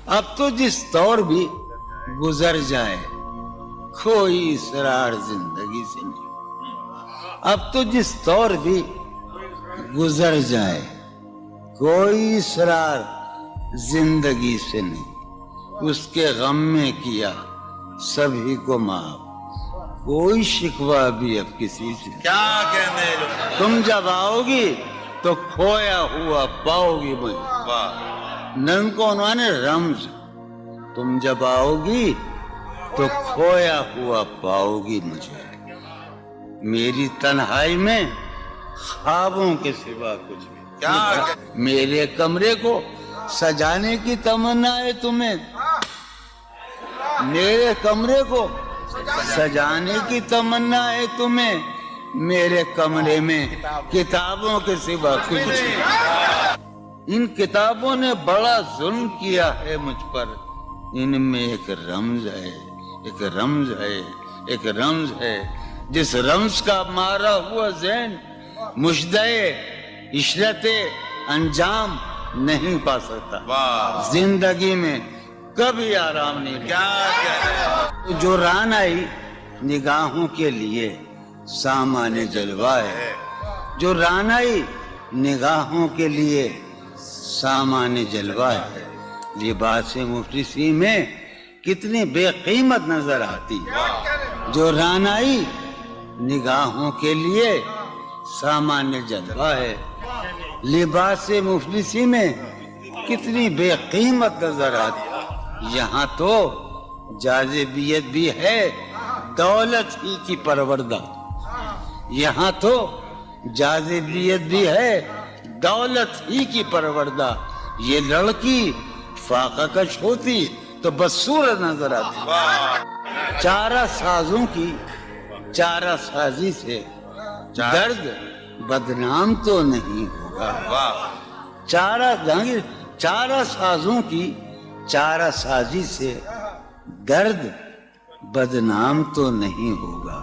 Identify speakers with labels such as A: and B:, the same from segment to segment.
A: اب تو جس طور بھی گزر جائے کوئی اسرار زندگی سے نہیں، اب تو جس طور بھی گزر جائے کوئی اسرار زندگی سے نہیں، اس کے غم میں کیا سبھی کو معاف، کوئی شکوہ بھی اب کسی سے
B: کیا کہنے
A: تم جب آؤ گی تو کھویا ہوا پاؤ گی مجھے، نن کو عنوان ہے رمز، تم جب آؤ گی تو کھویا ہوا پاؤ گی مجھے، میری تنہائی میں خوابوں کے سوا کچھ بھی
B: کیا
A: میرے کمرے کو سجانے کی تمنا ہے تمہیں، میرے کمرے کو سجانے کی تمنا ہے تمہیں، میرے کمرے میں کتابوں کے سوا کچھ نہیں، ان کتابوں نے بڑا ظلم کیا ہے مجھ پر، ان میں ایک رمز ہے، ایک رمز ہے، ایک رمز ہے، جس رمز کا مارا ہوا ذہن مشدے عشرت انجام نہیں پا سکتا، زندگی میں کبھی آرام نہیں ملتا۔
B: کیا کہنے
A: جو ران آئی نگاہوں کے لیے سامان جلوہ ہے، جو ران آئی نگاہوں کے لیے سامان جلوہ ہے، لباس مفلسی میں کتنی بے قیمت نظر آتی، جو ران آئی نگاہوں کے لیے سامان جلوہ ہے، لباس مفلسی میں کتنی بے قیمت نظر آتی، یہاں تو جاذبیت بھی ہے دولت ہی کی پروردہ، یہاں تو جاذبیت بھی ہے دولت ہی کی پروردہ، یہ لڑکی فاقہ کش ہوتی تو بدصورت نظر آتی، چارہ سازوں کی چارہ سازی سے درد بدنام تو نہیں ہوگا، چارہ سازوں کی چارہ سازی سے درد بدنام تو نہیں ہوگا،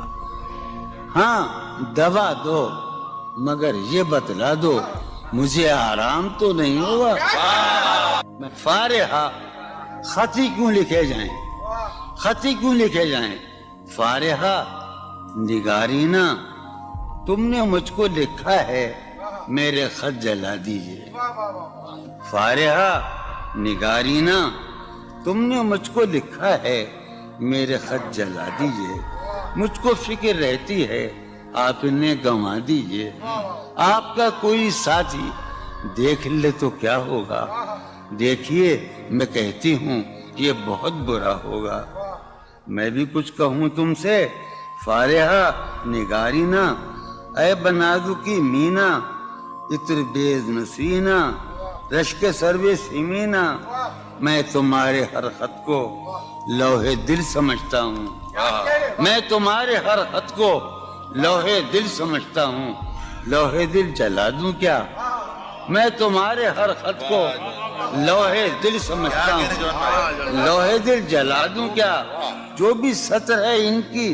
A: ہاں دوا دو مگر یہ بتلا دو مجھے آرام تو نہیں ہوگا، فارحہ خطی کیوں لکھے جائیں، خطی کیوں لکھے جائیں، فارحہ نگارینا تم نے مجھ کو لکھا ہے میرے خط جلا دیجئے، فارحہ نگارینا تم نے مجھ کو لکھا ہے میرے خط جلا دیجئے، مجھ کو فکر رہتی ہے آپ انہیں گنوا دیجئے، آپ کا کوئی ساتھی دیکھ لے تو کیا ہوگا، دیکھیے میں کہتی ہوں یہ بہت برا ہوگا، میں بھی کچھ کہوں تم سے فارحہ نگارینا، اے بنادو کی مینا عطر بیز نسینا رشک سروے سیمینا، میں تمہارے ہر خط کو لوح دل سمجھتا ہوں، میں تمہارے ہر خط کو لوح دل سمجھتا ہوں، لوح دل جلا دوں کیا، میں تمہارے ہر خط کو لوح دل سمجھتا ہوں، لوح دل جلا دوں کیا، جو بھی سطر ہے ان کی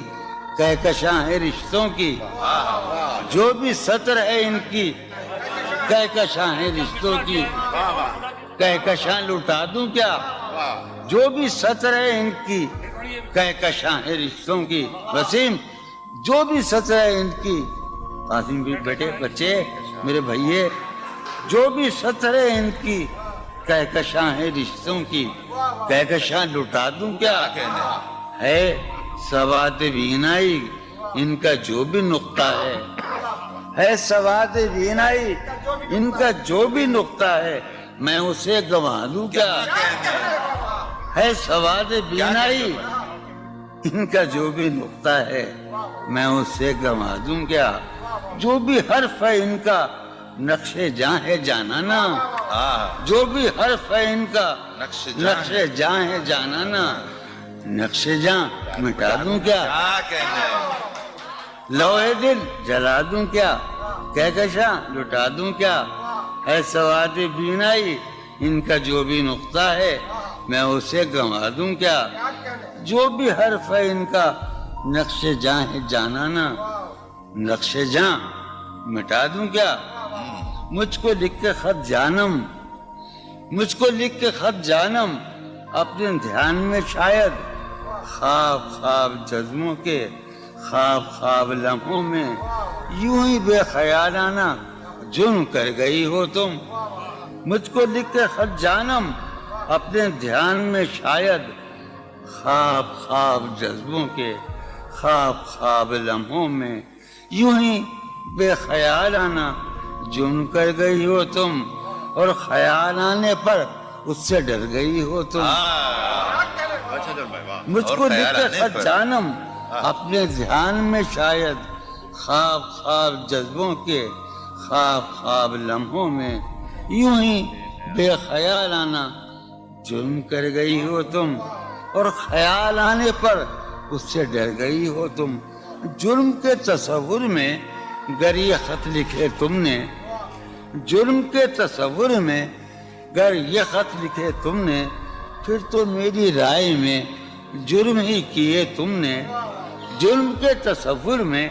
A: کہکشاں ہے رشتوں کی، جو بھی سطر ہے ان کی کہکشاں ہے رشتوں کی، کہکشاں لٹا دوں کیا، جو بھی سطر ہے ان کی کہکشاں ہے رشتوں کی، وسیم جو بھی سطر ہے ان کی، قاسم بھی بیٹے بچے میرے بھائیے، جو بھی سطر ہے ان کی کہکشاں ہے رشتوں کی، کہکشاں لٹا دوں کیا، ہے سواد بینائی ان کا جو بھی نقطہ ہے سواد بینائی ان کا جو بھی نقطہ ہے میں اسے گنوا دوں کیا، ہے سواد بینائی ان کا جو بھی نقطہ ہے میں اسے گنوا دوں کیا، جو بھی حرف ہے ان کا نقش جاں ہے جانانا، جو بھی حرف ہے ان کا نقش جاں ہے جانانا، نقش جاں مٹا دوں کیا، لوح دل جلا دوں کیا، کہکشاں لٹا دوں کیا، ہے سواد بینائی ان کا جو بھی نقطہ ہے میں اسے گنوا دوں کیا، جو بھی حرف ہے ان کا نقش جاں ہے جانانا، نقش جاں مٹا دوں کیا، مجھ کو لکھ کے خط جانم، مجھ کو لکھ کے خط جانم اپنے دھیان میں شاید خواب خواب جذبوں کے خواب خواب لمحوں میں یوں ہی بے خیالانہ جرم کر گئی ہو تم. مجھ کو لکھ کے خط جانم اپنے دھیان میں شاید خواب خواب جذبوں کے خواب خواب لمحوں میں یوں ہی بے خیالانہ جرم کر گئی ہو تم, اور خیال آنے پر اس سے ڈر گئی ہو تم. مجھ کو لکھ کے خط جانم اپنے دھیان میں شاید خواب خواب جذبوں کے خواب خواب لمحوں میں یوں ہی بے خیالانہ جرم کر گئی ہو تم, اور خیال آنے پر اس سے ڈر گئی ہو تم. جرم کے تصور میں گر یہ خط لکھے تم نے, جرم کے تصور میں گر یہ خط لکھے تم نے, پھر تو میری رائے میں جرم ہی کیے تم نے. جرم کے تصور میں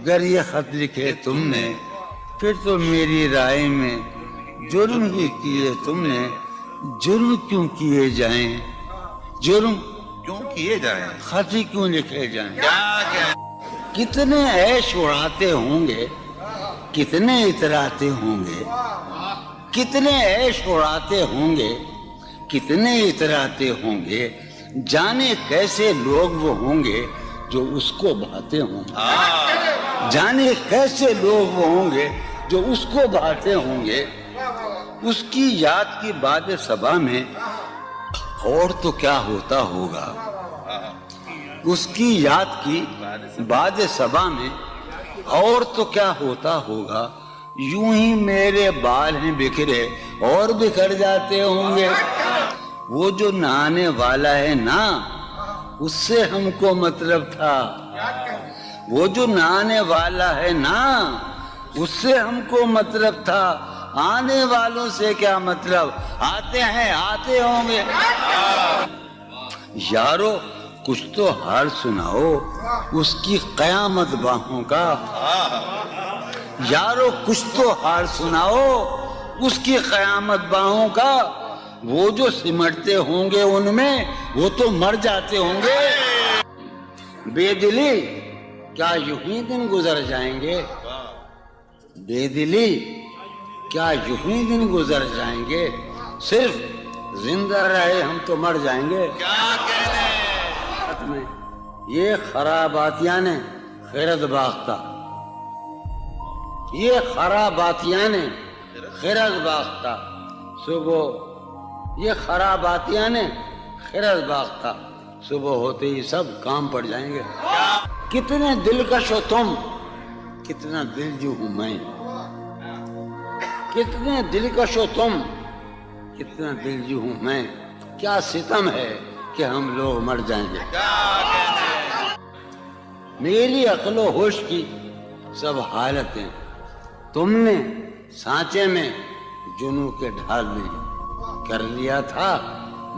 A: گر یہ خط لکھے تم نے, پھر تو میری رائے میں جرم ہی کیے تم نے. جرم کیوں کیے جائیں, جرم
B: کیوں کیے جائیں,
A: خط ہی کیوں لکھے جائیں.
B: کیا
A: کتنے عیش اڑاتے ہوں گے, کتنے اتراتے ہوں گے, کتنے عیش اڑاتے ہوں گے, کتنے اتراتے ہوں گے, جانے کیسے لوگ وہ ہوں گے جو اس کو بھاتے ہوں گے. جانے کیسے لوگ وہ ہوں گے جو اس کو بھاتے ہوں گے. اس کی یاد کی باد صبا میں اور تو کیا ہوتا ہوگا, اس کی یاد کی باد صبا میں اور تو کیا ہوتا ہوگا. یوں ہی میرے بال ہیں بکھرے اور بکھر جاتے ہوں گے. وہ جو نہانے والا ہے نا, اس سے ہم کو مطلب تھا. وہ جو نہانے والا ہے نا, اس سے ہم کو مطلب تھا. آنے والوں سے کیا مطلب, آتے ہیں آتے ہوں گے. یارو کچھ تو حال سناؤ اس کی قیامت باہوں کا. یارو کچھ تو حال سناؤ اس کی قیامت باہوں کا. وہ جو سمٹتے ہوں گے ان میں وہ تو مر جاتے ہوں گے. بے دلی کیا یوں ہی دن گزر جائیں گے, بے دلی کیا یوں ہی دن گزر جائیں گے. صرف زندہ رہے ہم تو مر جائیں گے. یہ خراباتیاں نے خیرت باختہ, یہ خراباتیاں نے خیرت باختہ. صبح یہ خراباتیاں نے خیرت باختہ, صبح ہوتے ہی سب کام پڑ جائیں گے. کتنے دلکش ہو تم, کتنا دل جو ہوں میں. کتنے دلکش ہو تم, کتنا دل جو ہوں میں. کیا ستم ہے کہ ہم لوگ مر جائیں گے. میری عقل و ہوش کی سب حالتیں تم نے سانچے میں جنوں کے ڈھال میں کر لیا تھا.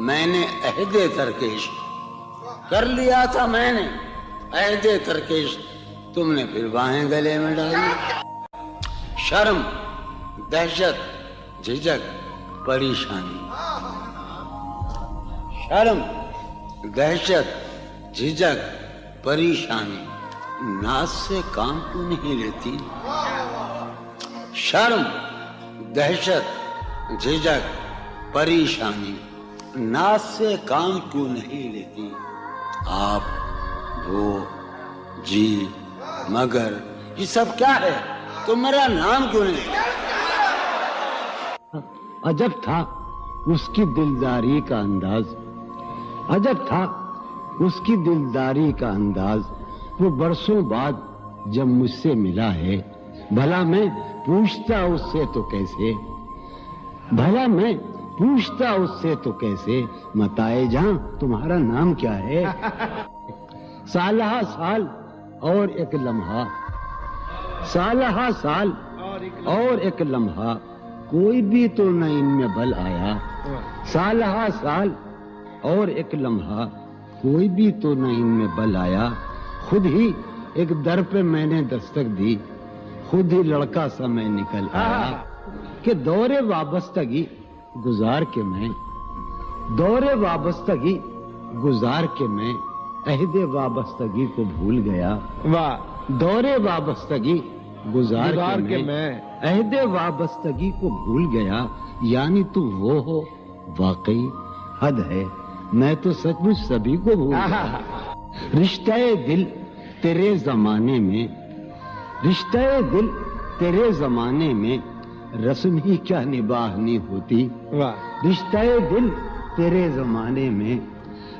A: میں نے عہد ترک عشق کر لیا تھا, میں نے عہد ترک عشق, تم نے پھر باہیں گلے میں ڈالی. شرم دہشت جھجک پریشانی, شرم دہشت جھجک پریشانی, ناز سے کام کیوں نہیں لیتی. شرم دہشت جھجک پریشانی, ناز سے کام کیوں نہیں لیتی. آپ وہ جی مگر یہ سب کیا ہے, تو میرا نام کیوں نہیں. عجب تھا اس کی دلداری کا انداز, عجب تھا اس کی دلداری کا انداز. وہ برسوں بعد جب مجھ سے ملا ہے, بھلا میں پوچھتا اس سے تو کیسے, بھلا میں پوچھتا اس سے تو کیسے, متائے جہاں تمہارا نام کیا ہے. سالہ سال اور ایک لمحہ, سالہ سال اور ایک لمحہ, کوئی بھی تو نہ ان میں بل آیا. سالہ سال اور ایک لمحہ, کوئی بھی تو نہ ان میں بل آیا. خود ہی ایک در پہ میں نے دستک دی, خود ہی لڑکا سا میں نکل آیا. کہ دور وابستگی گزار کے میں دور وابستگی گزار کے میں عہد وابستگی کو بھول گیا.
C: واہ.
A: دور وابستگی گزار کے میں عہد وابستگی کو بھول گیا. یعنی تو وہ ہو واقعی حد ہے، میں تو سچ مچ سبھی کو بھول گیا. رشتہ دل تیرے زمانے میں، رشتہ دل تیرے زمانے میں رسم ہی کیا نباہنی ہوتی. رشتہ دل تیرے زمانے میں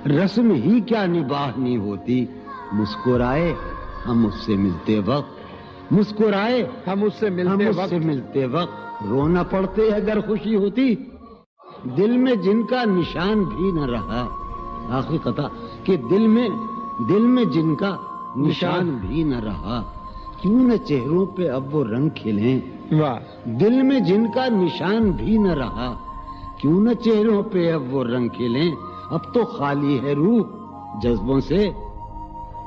A: رسم ہی کیا نباہنی ہوتی. مسکرائے ہم اس سے ملتے وقت، مسکرائے
C: ہم اس سے
A: ملتے وقت رونا پڑتے اگر خوشی ہوتی. دل میں جن کا نشان بھی نہ رہا، آخری قطع، کہ دل میں جن کا نشان بھی نہ رہا، کیوں نہ چہروں پہ اب وہ رنگ کھلیں. دل میں جن کا نشان بھی نہ رہا، کیوں نہ چہروں پہ اب وہ رنگ کھلیں. اب تو خالی ہے روح جذبوں سے،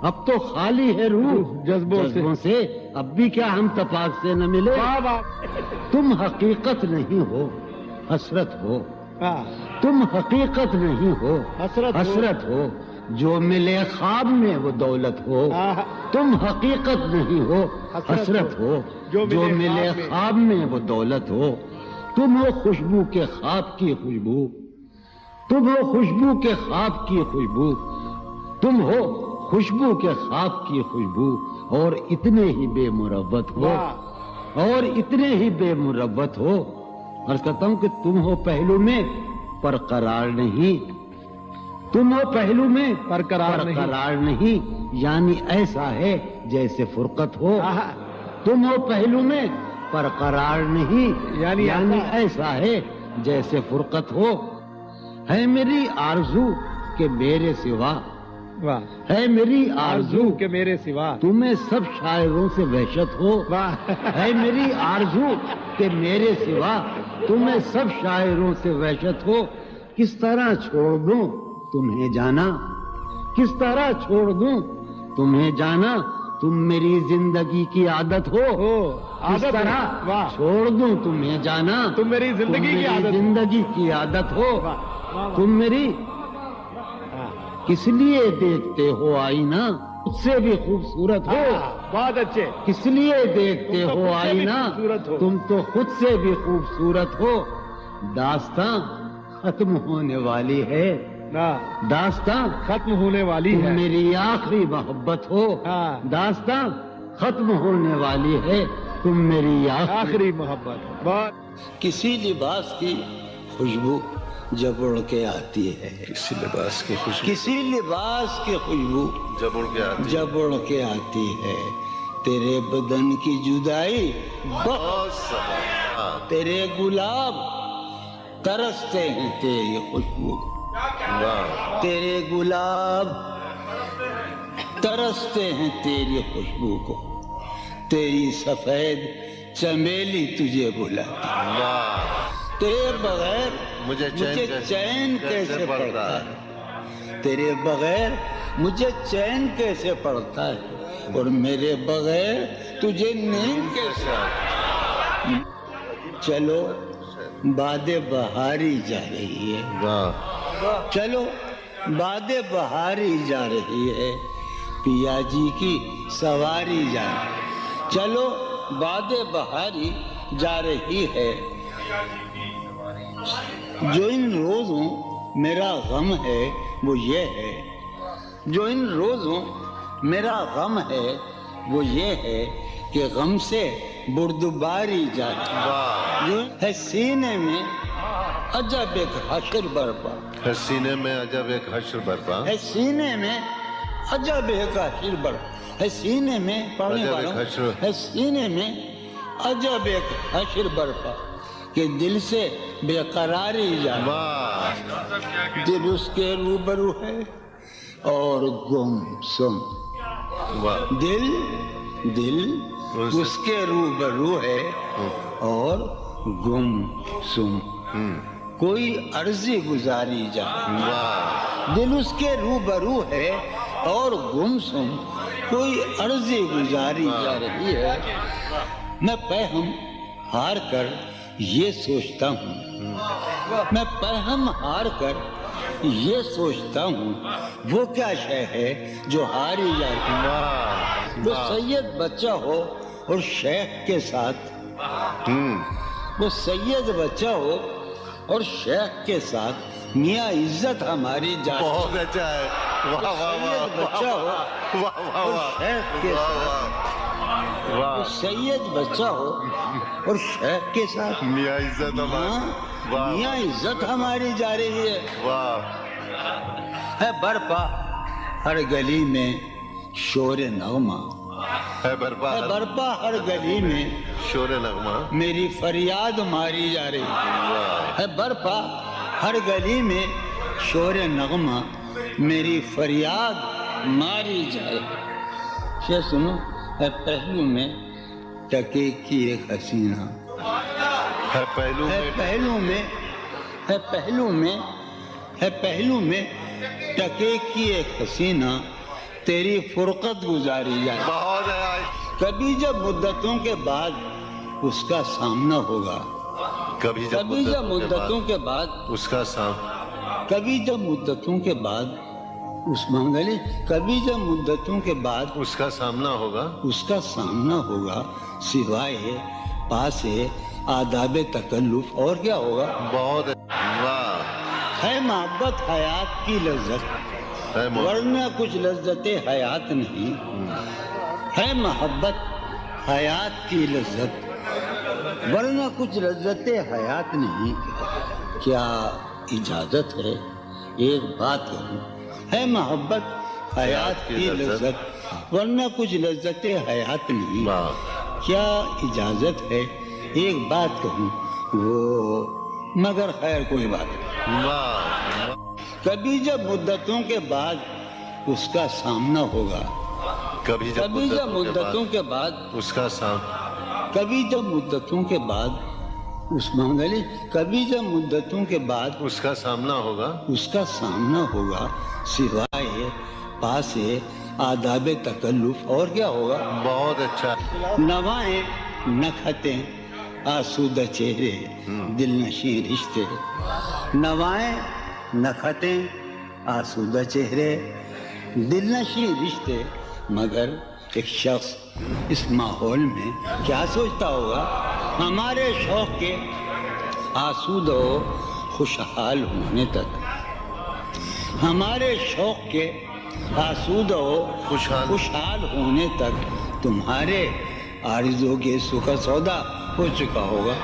A: اب تو خالی ہے روح جذبوں سے، اب بھی کیا ہم تپاک سے نہ ملے. تم حقیقت نہیں ہو حسرت ہو، تم حقیقت نہیں ہو حسرت ہو، جو ملے خواب میں وہ دولت ہو. تم حقیقت نہیں ہو حسرت ہو، جو ملے خواب میں وہ دولت ہو. تم ہو خوشبو کے خواب کی خوشبو، تم ہو خوشبو کے خواب کی خوشبو، تم ہو خوشبو کے خواب کی خوشبو، اور اتنے ہی بے مروت ہو، اور اتنے ہی بے مروت ہو. عرض کرتا ہوں کہ تم ہو پہلو میں پر قرار نہیں، تم ہو پہلو میں پر قرار نہیں، یعنی ایسا ہے جیسے فرقت ہو. تم ہو پہلو میں پر قرار نہیں، یعنی ایسا ہے جیسے فرقت ہو. ہے میری آرزو کہ میرے سوا، ہے میری آرزو
C: کہ میرے سوا
A: تمہیں سب شاعروں سے وحشت ہو. ہے میری آرزو کہ میرے سوا تمہیں سب شاعروں سے وحشت ہو. کس طرح چھوڑ دوں تمہیں جانا، کس طرح چھوڑ دوں تمہیں جانا، تم میری زندگی کی عادت ہو. کس طرح چھوڑ دوں تمہیں جانا،
C: تم میری
A: زندگی کی عادت ہو. تم میری کس لیے دیکھتے ہو آئینہ خود سے بھی خوبصورت ہو.
C: بہت اچھے.
A: کس لیے دیکھتے ہو آئینہ تم تو خود سے بھی خوبصورت ہو. داستاں ختم ہونے والی ہے، داستاں
C: ختم ہونے والی
A: تم
C: ہے،
A: میری آخری محبت ہو. داستاں ختم ہونے والی ہے، تم میری
C: آخری محبت. بہت.
A: کسی لباس کی خوشبو جب اڑ کے آتی ہے،
B: کسی لباس کی خوشبو
A: کسی لباس کی خوشبو
B: جب اڑ کے آتی
A: جب اڑ کے آتی ہے، تیرے بدن کی جدائی
B: بہت سبا.
A: تیرے گلاب ترستے ہیں تیری خوشبو، تیرے گلاب ترستے ہیں تیری خوشبو کو. تیری سفید چمیلی تجھے بلاتی، تیرے بغیر مجھے چین کیسے پڑتا ہے، تیرے بغیر مجھے چین کیسے پڑتا ہے، اور میرے بغیر تجھے نیند کیسے آتی. چلو باد بہاری جا رہی ہے، چلو باد بہاری جا رہی ہے، پیا جی کی سواری جا رہی ہے. چلو باد بہاری جا رہی ہے. جو ان روزوں میرا غم ہے وہ یہ ہے، جو ان روزوں میرا غم ہے وہ یہ ہے کہ غم سے بردباری جاتی جو ہے سینے میں عجب ایک حشر برپا،
B: ہے سینے میں عجب ایک حشر برپا،
A: ہے سینے میں عجب ایک حشر برپا، ہے سینے میں پڑھنے والوں ہے سینے میں عجب ایک حشر برپا کہ دل سے بے قراری جائے. دل اس کے روبرو ہے اور گم سم، دل اس کے روبرو ہے اور گم سم. کوئی عرضی گزاری جائے، دل اس کے روبرو ہے اور گم سم، کوئی عرضی گزاری جا رہی ہے. میں پہم ہار کر یہ سوچتا ہوں، میں پہم ہار کر یہ سوچتا ہوں وہ کیا شے ہے جو ہاری جاتی ہے۔
B: واہ
A: وہ سید بچہ ہو اور شیخ کے ساتھ، وہ سید بچہ ہو اور شیخ کے ساتھ میاں عزت ہماری جاتی ہے۔
B: بہت اچھا ہے، واہ واہ واہ
A: سید بچہ ہو
B: واہ واہ
A: اور
B: واہ
A: شیخ کے ساتھ، وہ
B: واہ
A: سید بچہ ہو اور شیخ کے ساتھ
B: میاں عزت ہماری، واہ
A: میاں عزت ہماری جا رہی ہے۔
B: واہ
A: ہے برپا ہر گلی میں شور نغمہ،
B: ہے برپا
A: ہے برپا ہر گلی میں
B: شور نغمہ،
A: میری فریاد ماری جا رہی
B: واہ
A: ہے۔ برپا ہر گلی میں شور نغمہ میری فریاد ماری جا رہی ہے۔ سنو، ہے پہلو میں ٹکے کی ایک حسینہ،
B: ہے پہلو
A: ہے
B: میں
A: پہلو میں، ہے پہلو میں، ہے پہلو میں ٹکے کی ایک حسینہ تیری فرقت گزاری جائے۔
B: بہت ہے،
A: کبھی جب مدتوں کے بعد اس کا سامنا ہوگا،
B: کبھی
A: کبھی جب مدتوں کے بعد،
B: اس کا سام
A: کبھی جب مدتوں کے بعد اس منگلی، کبھی جب مدتوں کے بعد
B: اس کا سامنا ہوگا،
A: اس کا سامنا ہوگا، سوائے پاس آداب تکلف اور کیا ہوگا؟
B: بہت ہے، واہ
A: ہے محبت حیات کی لذت،
B: ہے
A: ورنہ کچھ لذت حیات نہیں۔ ہے محبت حیات کی لذت، ورنہ کچھ لذت حیات نہیں۔ کیا اجازت ہے ایک بات کہوں؟ ہے محبت حیات کی لذت، ورنہ کچھ لذت حیات نہیں۔
B: واہ
A: کیا اجازت ہے ایک بات کہوں؟ وہ مگر خیر کوئی بات نہیں۔
B: واہ
A: کبھی جب مدتوں کے بعد اس کا سامنا ہوگا،
B: کبھی جب
A: کبھی جب مدتوں کے بعد،
B: اس کا سام
A: کبھی جب مدتوں کے بعد اس منگلی، کبھی جب مدتوں کے بعد
B: اس کا سامنا ہوگا،
A: اس کا سامنا ہوگا، سوائے پاس آداب تکلف اور کیا ہوگا؟
B: بہت اچھا،
A: نوائیں نکھتیں آسودہ چہرے دل نشیں رشتے، نوائیں نکھتیں آسودہ چہرے دل نشیں رشتے۔ مگر ایک شخص اس ماحول میں کیا سوچتا ہوگا؟ ہمارے شوق کے آسودہ و خوشحال ہونے تک، ہمارے شوق کے آسودہ و خوشحال ہونے تک تمہارے آرزو کے سکھ سودا ہو چکا ہوگا۔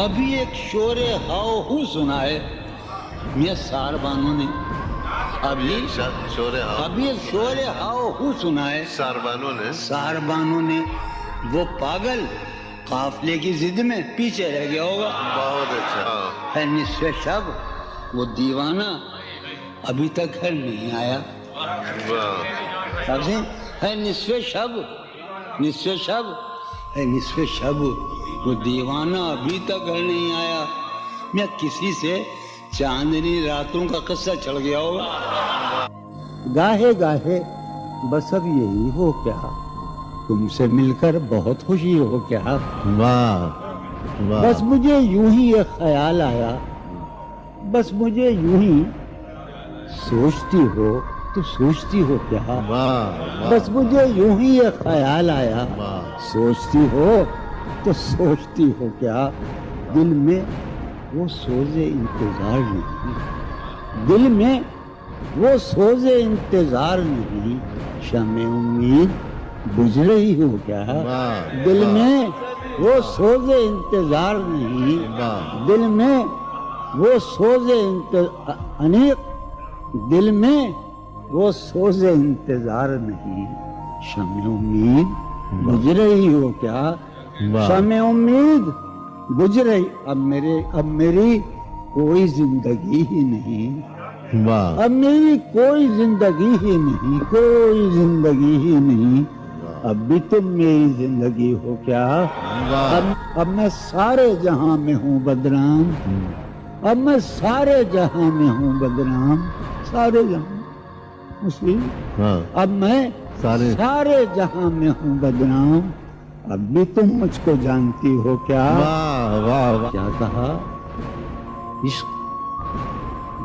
A: ابھی ایک شور ہاؤ ہو سنا ہے میاں سار بانو نے، ابھی ایک شور ہاؤ ہو سنا ہے
B: ساربانوں نے،
A: سار بانو نے۔ وہ پاگل قافلے کی ضد میں پیچھے رہ گیا ہوگا۔
B: بہت اچھا،
A: ہے نصف شب وہ دیوانہ ابھی تک گھر نہیں آیا۔
B: واہ
A: سمجھے؟ ہے نصف شب، نصف شب، ہے نصف شب وہ دیوانہ ابھی تک گھر نہیں آیا۔ میں کسی سے چاندنی راتوں کا قصہ چڑھ گیا ہوگا۔ گاہے گاہے بس اب یہی ہو کیا، تم سے مل کر بہت خوشی ہو کیا۔
B: واہ
A: بس مجھے یوں ہی ایک خیال آیا، بس مجھے یوں ہی سوچتی ہو تو سوچتی ہو کیا۔ بس مجھے یوں ہی ایک خیال آیا، سوچتی ہو تو سوچتی ہو کیا۔ دل میں وہ سوز انتظار نہیں، دل میں وہ سوز انتظار نہیں، شمع امید بجھ رہی ہو کیا۔ دل میں وہ سوز انتظار نہیں، دل میں وہ سوز دل میں وہ سوز انتظار نہیں، شمع امید بجھ رہی ہو کیا۔ شمع امید بجھ رہی، اب میری کوئی زندگی ہی نہیں، اب میری کوئی زندگی ہی نہیں، کوئی زندگی ہی نہیں، اب بھی تم میری زندگی ہو کیا۔ اب میں سارے جہاں میں ہوں بدنام، اب میں سارے جہاں میں ہوں بدنام، سارے جہاں مسلم، اب میں سارے جہاں میں ہوں بدنام، اب بھی تم مجھ کو جانتی ہو کیا۔ کیا کہا؟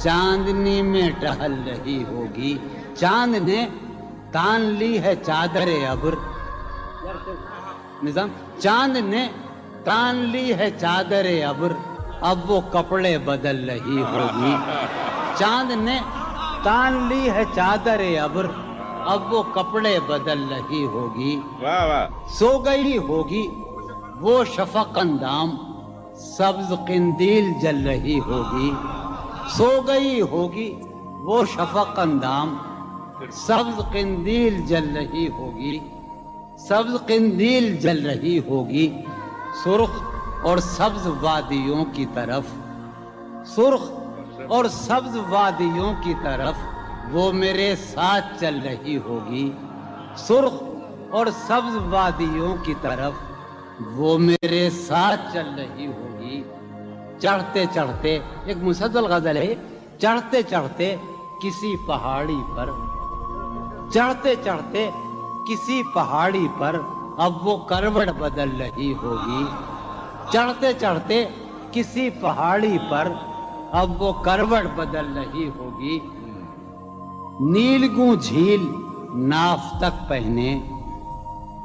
A: چاندنی میں ٹہل رہی ہوگی. چاند نے تان لی ہے چادر ابر. نظام چاند نے تان لی ہے چادر ابر, اب وہ کپڑے بدل رہی ہوگی. چاند نے تان لی ہے چادر ابر, اب وہ کپڑے بدل رہی ہوگی.
D: واہ واہ.
A: سو گئی ہوگی وہ شفق اندام, سبز قندیل جل رہی ہوگی. سو گئی ہوگی وہ شفق اندام, سبز قندیل جل رہی ہوگی. سبز قندیل جل رہی ہوگی. سرخ اور سبز وادیوں کی طرف, سرخ اور سبز وادیوں کی طرف وہ میرے ساتھ چل رہی ہوگی. سرخ اور سبز وادیوں کی طرف وہ میرے ساتھ چل رہی ہوگی. چڑھتے چڑھتے, ایک مسلسل غزل ہے, چڑھتے چڑھتے کسی پہاڑی پر, چڑھتے چڑھتے کسی پہاڑی پر اب وہ کروٹ بدل رہی ہوگی. چڑھتے چڑھتے کسی پہاڑی پر اب وہ کروٹ بدل رہی ہوگی. نیلگوں جھیل ناف تک پہنے,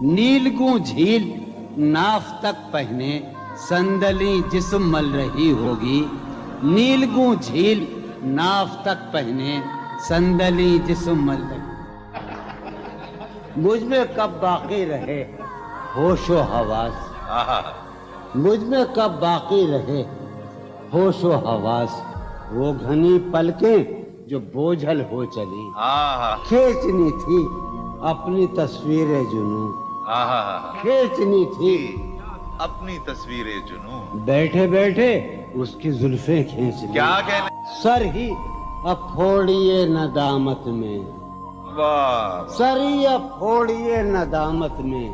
A: نیلگوں جھیل ناف تک پہنے سندلی جسم مل رہی ہوگی. نیلگوں جھیل ناف تک پہنے سندلی جسم مل رہی. مجھ میں کب باقی رہے ہوش و حواس, مجھ میں کب باقی رہے ہوش و حواس, وہ گھنی پلکیں جو بوجھل ہو چلی, کھینچنی تھی اپنی تصویر جنوں, کھینچنی تھی
D: اپنی تصویر جنوں,
A: بیٹھے بیٹھے اس کی زلفیں کھینچ لی.
D: کیا کہنے.
A: سر ہی اب پھوڑیے ندامت میں,
D: واہ.
A: سر ہی اب پھوڑیے ندامت میں,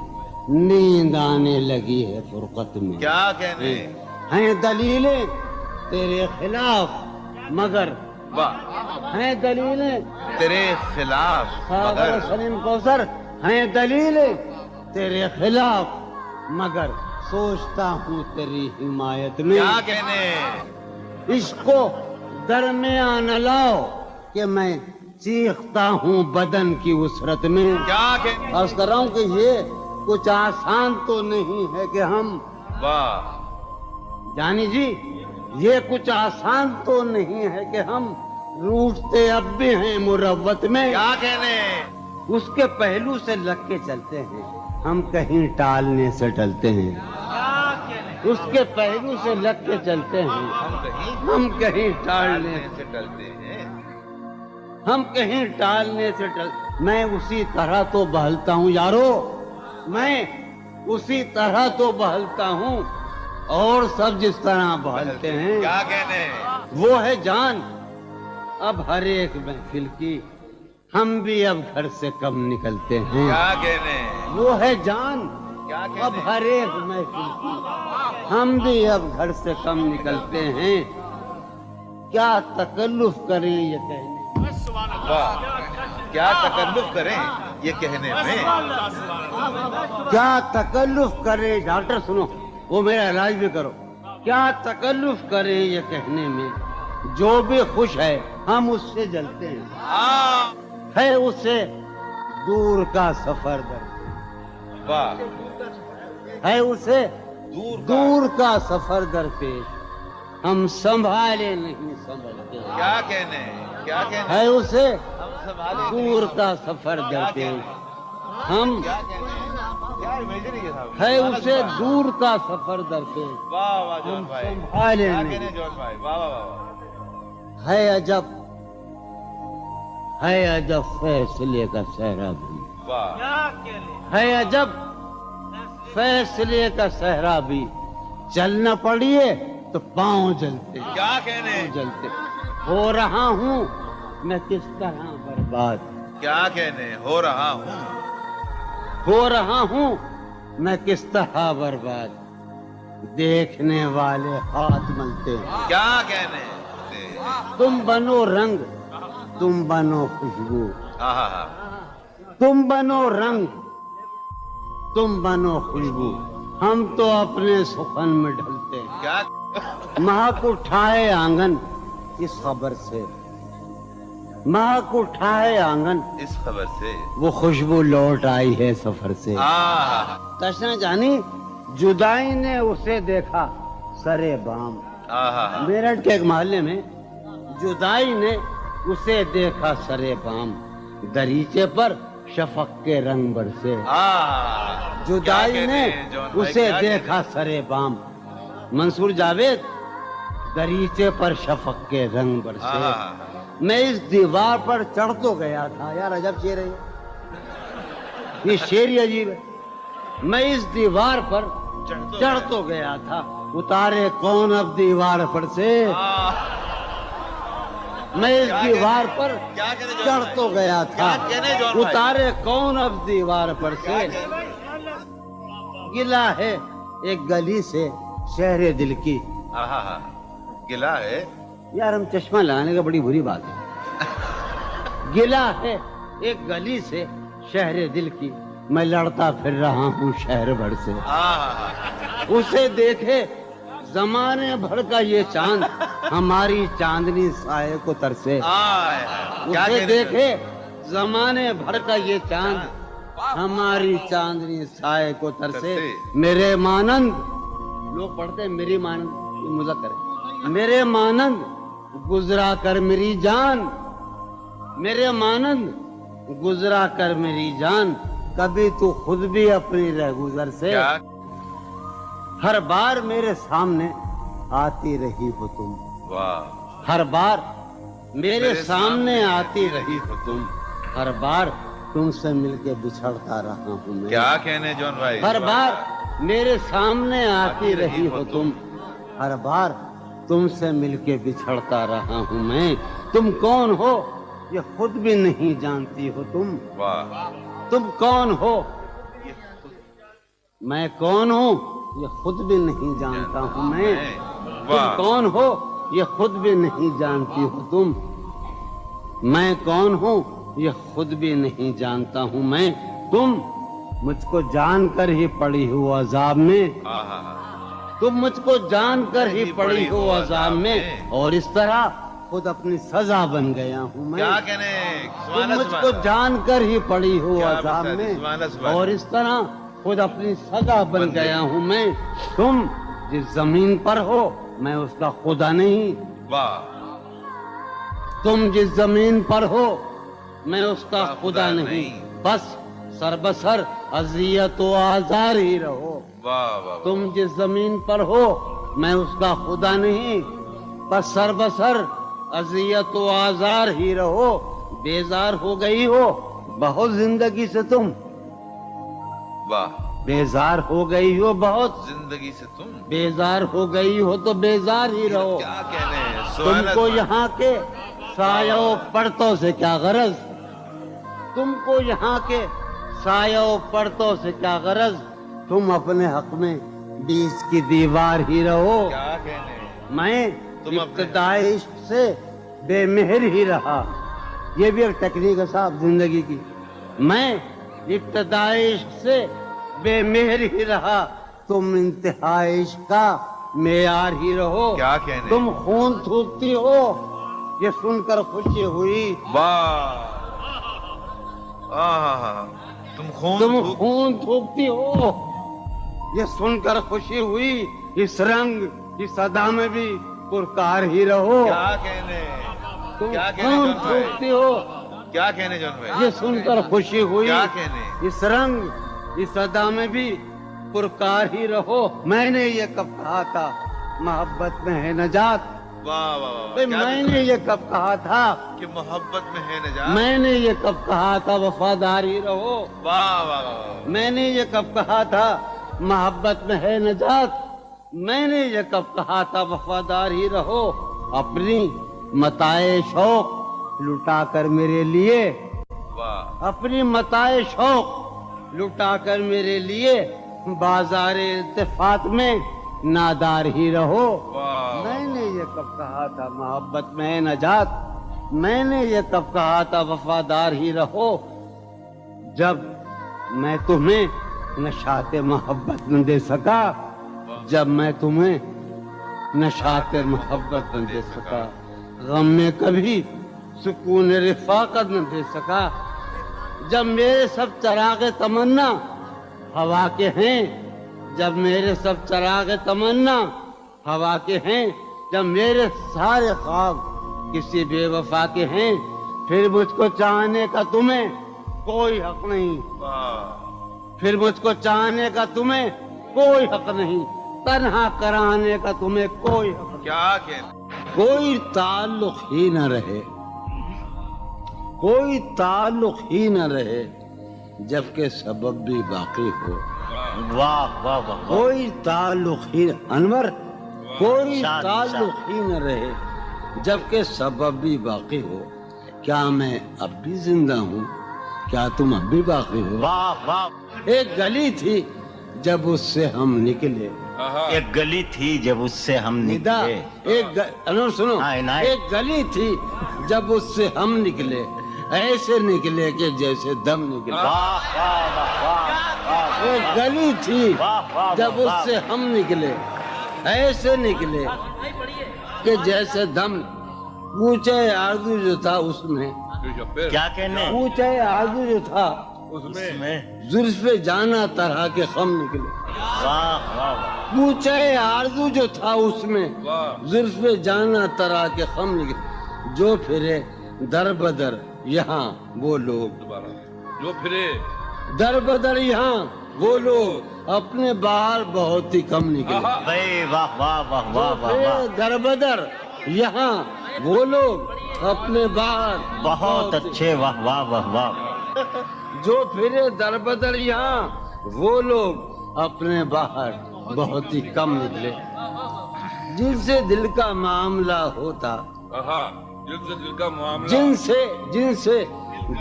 A: نیند آنے لگی ہے فرقت میں.
D: کیا کہنے.
A: ہیں دلیلیں تیرے خلاف مگر,
D: واہ.
A: ہیں دلیلیں
D: تیرے خلاف مگر,
A: سلیم کوثر, ہیں دلیلیں تیرے خلاف مگر سوچتا ہوں تیری حمایت میں.
D: کیا کہنے.
A: عشق کو درمیان لاؤ کہ میں چیختا ہوں بدن کی وسرت میں.
D: کیا کہنے.
A: عرض کر رہا ہوں کہ یہ کچھ آسان تو نہیں ہے کہ ہم,
D: واہ.
A: جانی جی یہ کچھ آسان تو نہیں ہے کہ ہم روٹتے اب بھی ہیں مروت میں.
D: کیا کہنے.
A: اس کے پہلو سے لگ کے چلتے ہیں, ہم کہیں ٹالنے سے ٹلتے ہیں. اس کے پہلو سے لگ کے چلتے ہیں, ہم کہیں ٹالنے
D: سے ڈلتے ہیں.
A: ہم کہیں ٹالنے سے میں اسی طرح تو بہلتا ہوں یارو, میں اسی طرح تو بہلتا ہوں اور سب جس طرح بہلتے ہیں.
D: کیا کہنے.
A: وہ ہے جان اب ہر ایک محفل کی, ہم بھی اب گھر سے کم نکلتے ہیں.
D: کیا کہنے.
A: وہ ہے جان
D: کیا کہنے.
A: اب ہر ایک محفل کی, ہم بھی اب گھر سے کم نکلتے ہیں. کیا تکلف کریں یہ کہنے,
D: واہ. کیا تکلف کریں یہ کہنے میں.
A: کیا تکلف کریں, ڈاکٹر سنو وہ میرا علاج بھی کرو. کیا تکلف کریں یہ کہنے میں, جو بھی خوش ہے ہم اس سے جلتے ہیں. ہے اسے دور کا سفر درپیش,
D: واہ.
A: ہے اسے
D: دور
A: دور کا سفر درپیش, ہم سنبھالے نہیں سنبھلتے.
D: کیا کہنے. کیا کہنے.
A: ہے اسے
D: ہم سنبھالے
A: دور کا سفر درپیش, ہم
D: کیا کہنے. کیا امیجن ہے صاحب.
A: ہے اسے دور کا سفر درپیش,
D: واہ واہ جون
A: ہم
D: بھائی.
A: سنبھالے
D: کیا
A: نہیں.
D: کہنے جون بھائی. واہ واہ واہ.
A: ہے عجب, ہے عجب فیصلے کا صحرا بھی,
D: واہ.
A: ہے عجب فیصلے کا صحرا بھی, چلنا پڑیے تو پاؤں جلتے,
D: کیا کہنے.
A: جلتے. ہو رہا ہوں میں کس طرح برباد,
D: کیا کہنے. ہو رہا ہوں.
A: ہو رہا ہوں میں کس طرح برباد, دیکھنے والے ہاتھ ملتے ہیں.
D: کیا کہنے.
A: تم بنو رنگ, تم بنو خوشبو,
D: ہاں.
A: تم بنو رنگ, تم بنو خوشبو, ہم تو اپنے سخن میں ڈھلتے ہیں.
D: کیا.
A: مہک اٹھائے آنگن اس خبر سے مہک اٹھا ہے آنگن
D: اس خبر سے
A: وہ خوشبو لوٹ آئی ہے سفر سے تشنا جانی جدائی نے اسے دیکھا سرے بام میرٹھ کے ایک محلے میں جدائی نے اسے دیکھا سرے بام دریچے پر شفق کے رنگ برسے جدائی نے اسے دیکھا سرے بام منصور جاوید دریچے پر شفق کے رنگ برسے میں اس دیوار پر چڑھ تو گیا تھا یار عجب شعر ہے یہ شعر ہی عجیب ہے میں اس دیوار پر چڑھ تو گیا تھا اتارے کون اب دیوار پر سے میں اس دیوار پر چڑھ تو گیا تھا اتارے کون اب دیوار پر سے گلا ہے ایک گلی سے شہر دل کی
D: گلا ہے
A: یار ہم چشمہ لگانے کا بڑی بری بات ہے گلا ہے ایک گلی سے شہر دل کی میں لڑتا پھر رہا ہوں شہر بھر سے اسے دیکھے زمانے بھر کا یہ چاند ہماری چاندنی سائے کو ترسے اسے دیکھے زمانے بھر کا یہ چاند ہماری چاندنی سائے کو ترسے میرے مانند لوگ پڑھتے ہیں میری مانند مذکر ہے میرے مانند گزرا کر میری جان میرے مانند گزرا کر میری جان کبھی تو خود بھی اپنی رہ گزر سے ہر بار میرے سامنے آتی رہی ہو تم ہر بار میرے سامنے آتی رہی ہو تم ہر بار تم سے مل کے بچھڑتا رہا ہوں میں
D: کیا کہنے جون بھائی
A: ہر بار میرے سامنے آتی رہی ہو تم ہر بار تم سے مل کے بچھڑتا رہا ہوں میں تم کون ہو یہ خود بھی نہیں جانتی ہو تم کون ہو میں کون ہوں یہ خود بھی نہیں جانتا ہوں میں تم کون ہو یہ خود بھی نہیں جانتی ہو تم میں کون ہوں یہ خود بھی نہیں جانتا ہوں میں تم مجھ کو جان کر ہی پڑی ہو عذاب میں تم مجھ کو جان کر ہی پڑی ہو عذاب میں اور اس طرح خود اپنی سزا بن گیا ہوں میں تم مجھ کو جان کر ہی پڑی ہو عذاب میں اور اس طرح خود اپنی سزا بن گیا ہوں میں تم جس زمین پر ہو میں اس کا خدا نہیں تم جس زمین پر ہو میں اس کا خدا نہیں بس سر بسر اذیت و آزار ہی رہو تم جس زمین پر ہو میں اس کا خدا نہیں بس سر بسر اذیت و آزار ہی رہو بیزار ہو گئی ہو بہت زندگی سے تم بیزار ہو گئی ہو بہت
D: زندگی سے تم
A: بیزار ہو گئی ہو تو بیزار ہی رہو
D: کیا کہنے
A: تم کو یہاں کے سایہ و پرتوں سے کیا غرض تم کو یہاں کے سایہ و پرتوں سے کیا غرض تم اپنے حق میں بیچ کی دیوار ہی رہو
D: کیا کہنے
A: میں ابتدائی عشق سے بے مہر ہی رہا یہ بھی ایک ٹیکنیک ہے صاحب زندگی کی میں ابتدائی عشق سے بے مہر ہی رہا تم انتہائی عشق کا معیار ہی رہو
D: کیا کہنے
A: تم خون تھوکتی ہو یہ سن کر خوشی ہوئی
D: تم
A: خون تھوکتی ہو یہ سن کر خوشی ہوئی اس رنگ اس ادا میں بھی پرکار ہی رہو
D: کیا کہنے
A: تم خون تھوکتی ہو
D: کیا کہنے جون بھائی
A: یہ سن کر خوشی ہوئی
D: کیا کہنے
A: اس رنگ اس ادا میں بھی پرکار ہی رہو میں نے یہ کب کہا تھا محبت میں ہے نجات میں نے یہ کب کہا تھا
D: کہ محبت میں ہے نجات
A: میں نے یہ کب کہا تھا وفادار ہی رہو میں نے یہ کب کہا تھا محبت میں ہے نجات میں نے یہ کب کہا تھا وفادار ہی رہو اپنی متاع شوق لٹا کر میرے لیے اپنی متاع شوق لٹا کر میرے لیے بازار التفات میں نادار ہی رہو میں نے یہ کب کہا تھا محبت میں ہے نجات میں نے یہ کب کہا تھا وفادار ہی رہو جب میں تمہیں نشاط محبت نہ دے سکا جب میں تمہیں نشاط محبت نہ دے سکا غم میں کبھی سکون رفاقت نہ دے سکا. جب میرے سب چراغ تمنا ہوا کے ہیں، جب میرے سب چراغ تمنا ہوا کے ہیں، جب میرے سارے خواب کسی بے وفا کے ہیں، پھر مجھ کو چاہنے کا تمہیں کوئی حق نہیں. پھر مجھ کو چاہنے کا تمہیں کوئی حق نہیں، تنہا کرانے کا تمہیں کوئی حق نہیں.
D: کیا کہنا.
A: کوئی تعلق ہی نہ رہے، کوئی تعلق ہی نہ رہے جبکہ سبب بھی باقی ہو.
B: واہ واہ واہ.
A: کوئی تعلق ہی انور، کوئی تعلق ہی نہ رہے جبکہ سبب بھی باقی ہو. کیا میں اب بھی زندہ ہوں؟ کیا تم اب بھی باقی ہو؟
B: واہ واہ.
A: ایک گلی تھی جب اس سے ہم نکلے.
B: ایک گلی تھی جب اس سے ہم
A: ندا
B: نکلے.
A: انور سنو،
B: ہاں، عنایت.
A: ایک گلی تھی جب اس سے ہم نکلے، ایسے نکلے کہ جیسے دم نکلے.
B: واہ واہ واہ واہ.
A: ایک گلی تھی
B: واہ واہ
A: جب اس سے ہم نکلے، ایسے نکلے کہ جیسے دم. پوچھے آرزو جو تھا اس میں،
B: کیا کہنے.
A: پوچھے آرزو جو تھا
B: اس میں
A: زلف جانا طرح کے خم نکلے.
B: واہ واہ واہ.
A: پوچھے آرزو جو تھا اس میں زلف جانا طرح کے خم نکلے. جو پھرے در بدر یہاں وہ لوگ،
D: جو پھرے
A: در بدر یہاں وہ لوگ، اپنے باہر بہت ہی کم نکلے.
B: بھائی واہ واہ واہ واہ واہ واہ.
A: در بدر یہاں وہ لوگ، اپنے باہر
B: بہت اچھے. واہ واہ واہ واہ.
A: جو پھرے در بدر یہاں وہ لوگ، اپنے باہر بہت ہی کم نکلے. جن سے دل کا معاملہ ہوتا،
D: جن سے دل کا معاملہ،
A: جن سے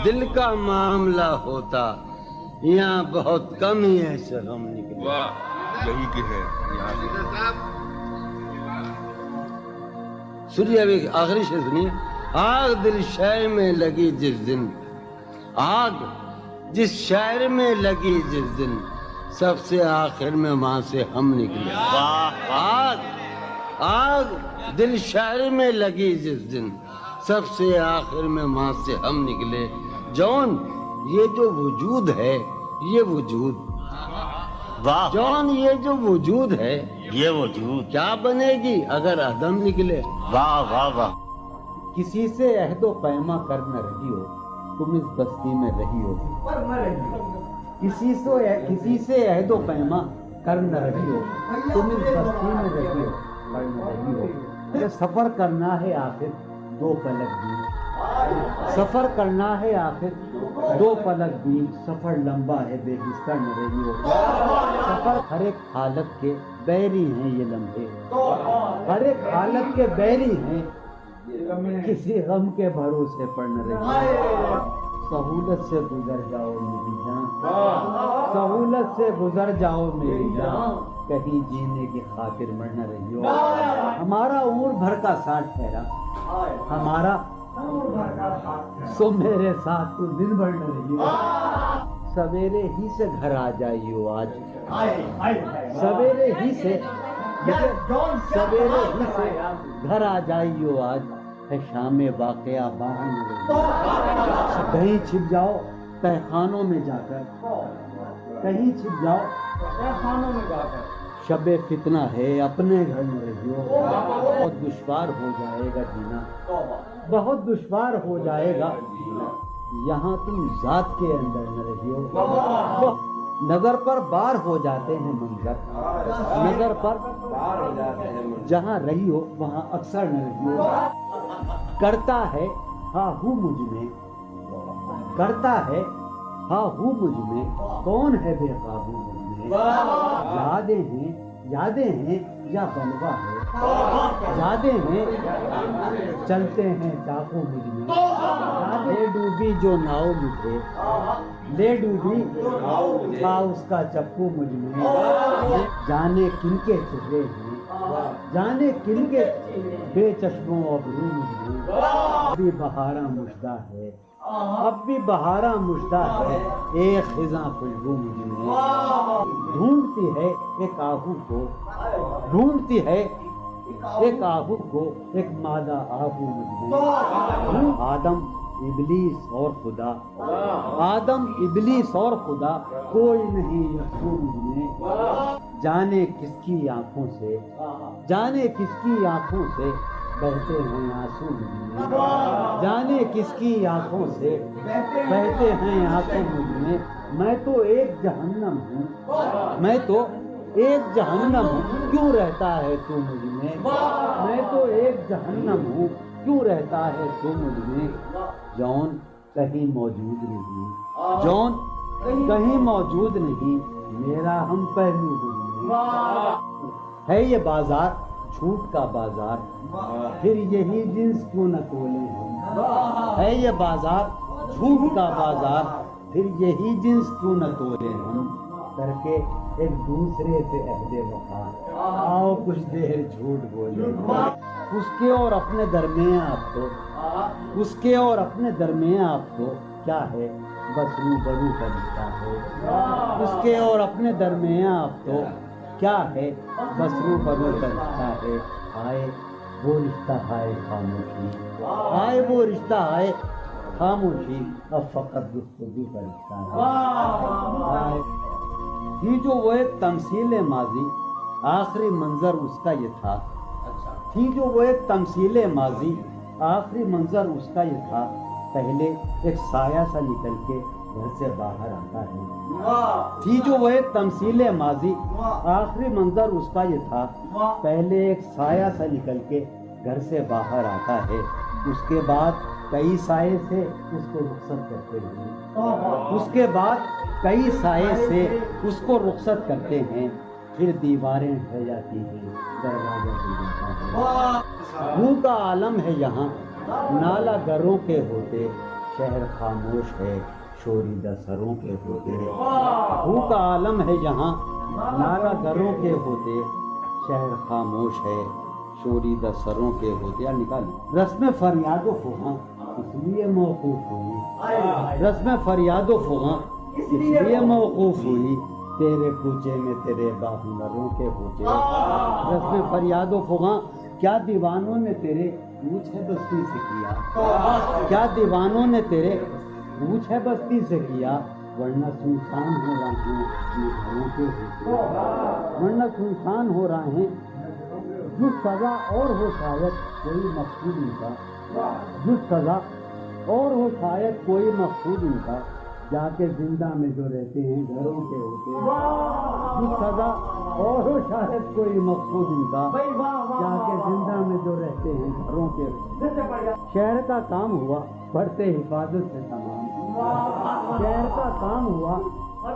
A: دل کا معاملہ ہوتا، یہاں بہت کم ہی ایسے غم نکلے.
D: واہ یہی کہ ہے یہاں سے.
A: سنیے ابھی آخری شعر سنیے. آگ دل شہر میں لگی جس دن، آگ جس شہر میں لگی جس دن، سب سے آخر میں وہاں سے ہم نکلے. آگ آگ دل شہر میں لگی جس دن، سب سے آخر میں وہاں سے ہم نکلے. جون یہ جو وجود ہے، یہ وجود،
B: واہ.
A: جون یہ جو وجود ہے
B: یہ وجود
A: کیا بنے گی اگر عدم نکلے.
B: واہ واہ واہ.
A: کسی سے عہد و پیما کر نہ رہی ہو تم اس بستی میں رہی ہو. کسی سے عہد و پیما کر نہ رہی ہو تم اس بستی میں رہی ہو، کر نہ رہی ہو. یہ سفر کرنا ہے آخر دو پلک بھی، سفر کرنا ہے آخر دو پلک بھی، سفر لمبا ہے بے بستر نہ رہی ہو. سفر ہر ایک حالت کے بیری ہیں یہ لمحے، ہر ایک حالت کے بیری ہیں، کسی غم کے بھروسے پر نہ رہی ہو. سہولت سے گزر جاؤ میری جان، سہولت سے گزر جاؤ میری جان، کہیں جینے کی خاطر مر نہ رہی ہو. ہمارا عمر بھر کا ساتھ ٹھہرا، ہمارا سو میرے ساتھ تو دن بھر نہ رہی ہو. سویرے ہی سے گھر آ جائیو آج، سویرے ہی سے گھر آ جائیو آج، ہے شام واقعہ باہر نہ رہی ہو. کہیں چھپ جاؤ تہخانوں میں جا کر، کہیں چھپ جاؤ تہخانوں میں جا کر، شب فتنہ ہے اپنے گھر میں رہی ہو. بہت دشوار ہو جائے گا جینا، بہت دشوار ہو جائے گا جینا، یہاں تم ذات کے اندر نہ رہی ہو. نظر پر بار ہو جاتے ہیں منظر، نظر پر بار ہو جاتے ہیں، جہاں رہی ہو وہاں اکثر نہ رہی ہو. کرتا ہے ہاں ہوں مجھ میں، کرتا ہے ہاں ہوں مجھ میں، کون ہے بے قابو مجھ میں. یادیں ہیں یا بلوا ہے، یادیں ہیں چلتے ہیں ڈاکو مجھ میں. لے ڈوبی جو ناؤ مجھے، لے ڈوبی تھا اس کا چپو مجھ میں. جانے کن کے چہرے ہیں، جانے کن کے بے چشموں ابرو مجھ میں. اب بھی بہاراں مژدہ ہے، اب بھی بہاراں مژدہ ہے، ایک خزاں خوشبو مجھ میں. ڈھونڈتی ہے ایک آہو کو، ڈھونڈتی ہے
E: ایک آہو کو ایک مادہ آہو مجھ میں، آدم ابلیس اور خدا، آدم ابلیس اور خدا، کوئی نہیں یسوع مجھ میں، جانے کس کی آنکھوں سے، جانے کس کی آنکھوں سے بہتے ہیں آنسو مجھ میں، جانے کس کی آنکھوں سے بہتے ہیں آنسو مجھ میں تو ایک جہنم ہوں، میں تو ایک جہنم ہوں، کیوں رہتا ہے تو مجھ میں تو ایک جہنم ہوں، کیوں رہتا ہے تو مجھ میں، جون کہیں موجود نہیں، جون کہیں موجود نہیں، میرا ہم پہلو مجھ میں، ہے یہ بازار جھوٹ کا بازار، پھر یہی جنس کیوں نہ تولیں ہم، ہے یہ بازار جھوٹ کا بازار، پھر یہی جنس کیوں نہ تولیں ہم، کر کے ایک دوسرے سے عہد وفا، آؤ کچھ دیر جھوٹ بولے، اس کے اور اپنے درمیان آپ تو، اس کے اور اپنے درمیان آپ تو کیا ہے، بس روبرو کا رشتہ ہے، اس کے اور اپنے درمیان آپ تو کیا ہے، بس روبرو کا رشتہ ہے، آئے وہ رشتہ آئے خاموشی، آئے وہ رشتہ آئے خاموشی، اب فقط گفتگو کا رشتہ ہے، تھی جو وہ ایک تمثیل ماضی، آخری منظر اس کا یہ تھا، تھی جو وہ ایک تمثیل ماضی، آخری منظر اس کا یہ تھا، پہلے ایک سایہ سا نکل کے گھر سے باہر آتا ہے، تھی جو وہ ایک تمثیل ماضی، آخری منظر اس کا یہ تھا، پہلے ایک سایہ سا نکل کے گھر سے باہر آتا ہے، اس کے بعد کئی سائے سے اس کو رخصت کرتے ہیں، اس کے بعد کئی سائے سے اس کو رخصت کرتے ہیں، پھر دیواریں ڈھہ جاتی ہیں، دروازہ کھل جاتا ہے، منہ کا عالم ہے یہاں، نالا گروں کے ہوتے، شہر خاموش ہے، شوریدہ سروں کے ہوتے، منہ کا عالم ہے یہاں، نالا گروں کے ہوتے، شہر خاموش ہے، شوریدہ سروں کے ہوتے، نکال رسم فریاد و فغاں اس لیے موقوف ہوئی، رسم فریاد و فغاں اس لیے موقوف ہوئی، تیرے کوچے میں تیرے باہنروں کے ہوتے، رسم فریاد و فغاں کیا دیوانوں نے تیرے پوچھ ہے بستی سے کیا، کیا دیوانوں نے تیرے پوچھ ہے بستی سے کیا، ورنہ سنسان ہو رہے ہیں گھروں کے ہوتے، ورنہ سنسان ہو رہے ہیں، جو سزا اور ہو شاید کوئی مقصود ان کا، جو سزا اور ہو شاید کوئی مقصود ان کا، جا کے زندہ میں جو رہتے ہیں گھروں کے ہوتے، جو سزا اور ہو شاید کوئی مقصود ان کا، جا کے زندہ میں جو رہتے ہیں گھروں کے ہوتے، شہر کا کام ہوا پڑھتے حفاظت سے تمام، شہر کا کام ہوا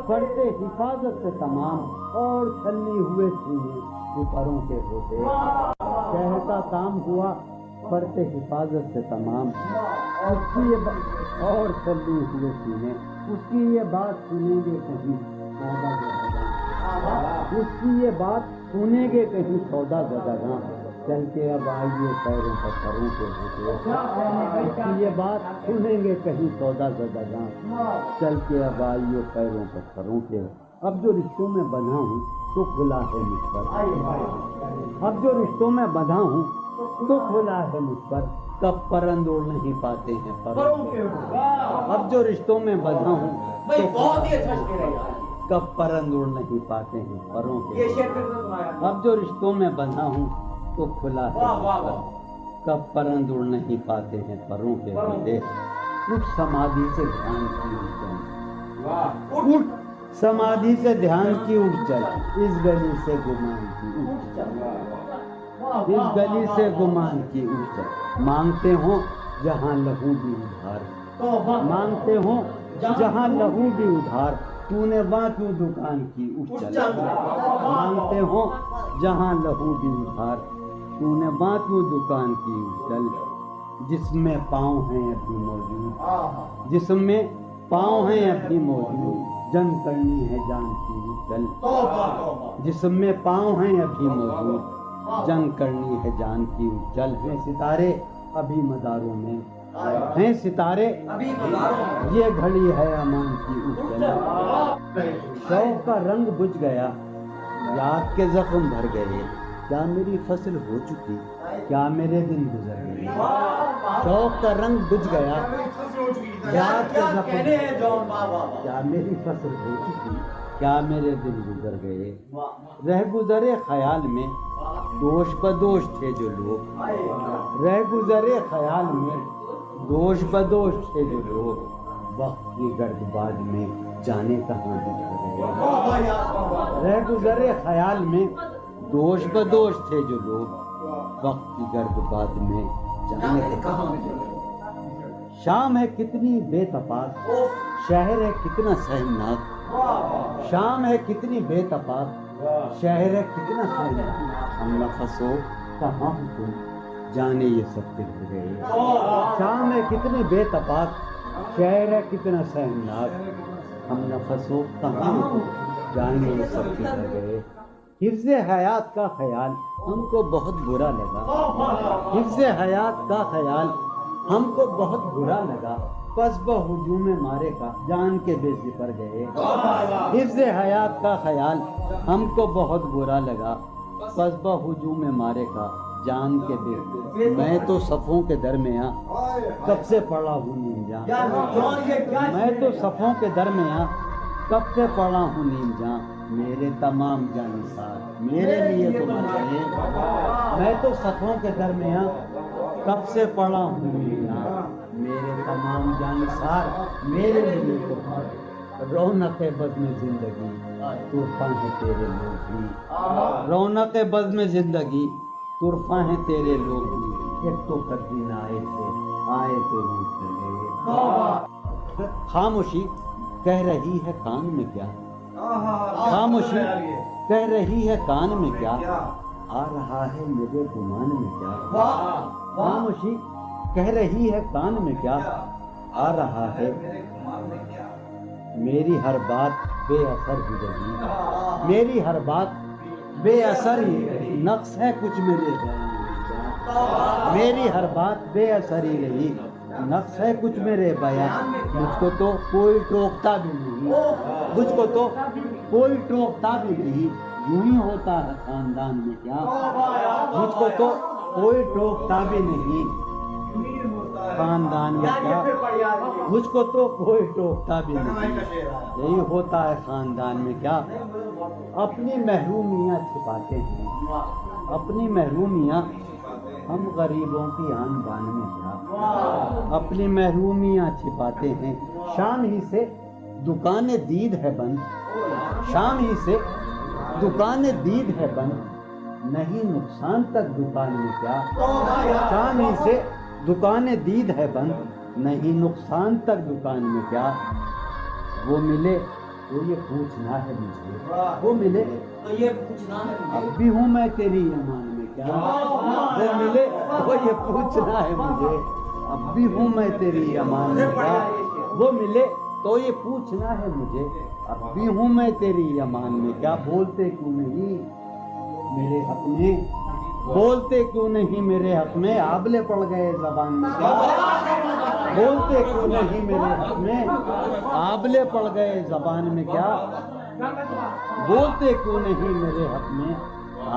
E: پڑھتے حفاظت سے تمام، اور چھلنی ہوئے سینے اوپروں کے ہوتے، شہر کا کام ہوا پڑھتے حفاظت سے تمام، اس کی یہ اور چھلنی ہوئے سینے، اس کی یہ بات سنیں گے کہیں سودا زدگاں، اس کی یہ بات سنیں گے کہیں سودا زدگاں، چل کے اب آئیے پیروں پر سروں کے ہوتے، اس کی یہ بات سنیں گے کہیں سودا زدگاں، چل کے اب آئیے پیروں پر سروں کے، اب جو رشتوں میں بندھا ہوں تو کھلا ہے مجھ پر، اب جو رشتوں میں بندھا ہوں تو کھلا ہے مجھ پر، کب پرند اڑ نہیں پاتے ہیں پروں کے، اب جو رشتوں میں بندھا ہوں تو کب پرند اڑ نہیں پاتے ہیں پروں کے، اب جو رشتوں میں بندھا ہوں تو کھلا ہے مجھ پر، کب پرند اڑ نہیں پاتے ہیں پروں کے ہوتے، اٹھ سمادھی سے دھیان کی اٹھ چل، اٹھ سمادھی سے دھیان کی اٹھ چل، اس گلی سے گمان کی اٹھ چل، اس گلی سے گمان کی اٹھ چل، مانگتے ہوں جہاں لہو بھی ادھار، مانگتے ہوں جہاں لہو بھی ادھار، تو نے وہاں کیوں دکان کی اٹھ چل، مانگتے ہوں جہاں لہو بھی ادھار، تو نے وہاں کیوں دکان کی اٹھ چل، جسم میں پاؤں ہیں ابھی موجود، جسم میں پاؤں ہیں ابھی موجود، جنگ کرنی ہے جان کی اٹھ چل، جسم میں پاؤں ہیں ابھی موجود، جنگ کرنی ہے جان کی اٹھ چل، ہیں ستارے ابھی مداروں میں، ہیں ستارے یہ گھڑی ہے امان کی اٹھ چل، شوق کا رنگ بجھ گیا، یاد کے زخم بھر گئے، کیا میری فصل ہو چکی، کیا میرے دن گزر گئے، شوق کا رنگ بجھ گیا، یاد کے زخم، کیا میری فصل ہو چکی، کیا میرے دن گزر گئے، رہ گزرے خیال میں دوش بدوش تھے جو لوگ، رہ گزرے خیال میں دوش بدوش تھے جو لوگ، وقت کی گرد باد میں جانے کہاں بچھ گئے، رہ گزرے خیال میں دوش بدوش تھے جو لوگ، وقت کی گرد باد میں جانے کہاں بچھ گئے، شام ہے کتنی بے تپاک، شہر ہے کتنا سہمناک، شام ہے کتنی بے تپاک، شہر ہے کتنا سہمناک، ہم نفس ہو کہاں ہو تم جانے یہ سب بچھ گئے، شام ہے کتنی بے تپاک، شہر ہے کتنا سہمناک، ہم نفس ہو کہاں ہو جانے یہ سب بچھ گئے، حفظ حیات کا خیال ہم کو بہت برا لگا، حفظ حیات کا خیال ہم کو بہت برا لگا، پس بہجوم مارے کا جان کے بے زپر گئے، حفظ حیات کا خیال ہم کو بہت برا لگا، پس بہجوم مارے کا جان کے بے، میں تو صفوں کے درمیاں کب سے پڑا ہوں نیم جان، میں تو صفوں کے درمیاں کب سے پڑا ہوں نیم جان، میرے تمام جانسار میرے لیے تو مر گئے، میں تو صفوں کے درمیاں کب سے پڑا ہوں نیم جان، میرے تمام جانسار میرے لیے تو مر گئے، رونق بزم زندگی طرفہ ہیں تیرے لوگ بھی، رونق بزم زندگی طرفہ ہیں تیرے لوگ بھی، ایک تو قدین آئے تھے آئے تو روٹ چلے، خاموشی کہہ رہی ہے کان میں کیا، خاموشی کہہ رہی ہے کان میں کیا، آ رہا ہے میرے گمان میں کیا، خاموشی کہہ رہی ہے کان میں کیا، آ رہا ہے میری ہر بات بے اثر ہی رہی، میری ہر بات بے اثر ہی رہی، نقص ہے کچھ میرے بیان میں کیا، میری ہر بات بے اثر ہی رہی، نقص ہے کچھ میرے بیان، مجھ کو تو کوئی ٹوکتا بھی نہیں، مجھ کو تو کوئی ٹوکتا بھی نہیں، یوں ہی ہوتا ہے خاندان میں کیا، مجھ کو تو کوئی ٹوکتا بھی نہیں خاندان میں کیا، مجھ کو تو کوئی ٹوکتا بھی نہیں، یہی ہوتا ہے خاندان میں کیا، اپنی محرومیاں چھپاتے ہیں، اپنی محرومیاں ہم غریبوں کی آن بان میں کیا، اپنی محرومیاں چھپاتے ہیں، شام ہی سے دکان دید ہے بند، شام ہی سے دکان دید ہے بند، نہیں نقصان تک دکان میں کیا، شام ہی سے دکان دید ہے بند، نہیں نقصان تک دکان میں کیا، وہ ملے تو یہ پوچھنا ہے مجھے، وہ ملے تو یہ پوچھنا ہے، اب بھی ہوں میں تیری ایمان میں کیا، وہ ملے تو یہ پوچھنا ہے مجھے، اب بھی ہوں میں تیری امان میں کیا، وہ ملے تو یہ پوچھنا ہے مجھے، اب بھی ہوں میں تیری امان میں کیا، بولتے کیوں نہیں میرے حق میں، بولتے کیوں نہیں میرے حق میں، آبلے پڑ گئے زبان میں کیا، بولتے کیوں نہیں میرے حق میں، آبلے پڑ گئے زبان میں کیا، بولتے کیوں نہیں میرے حق میں،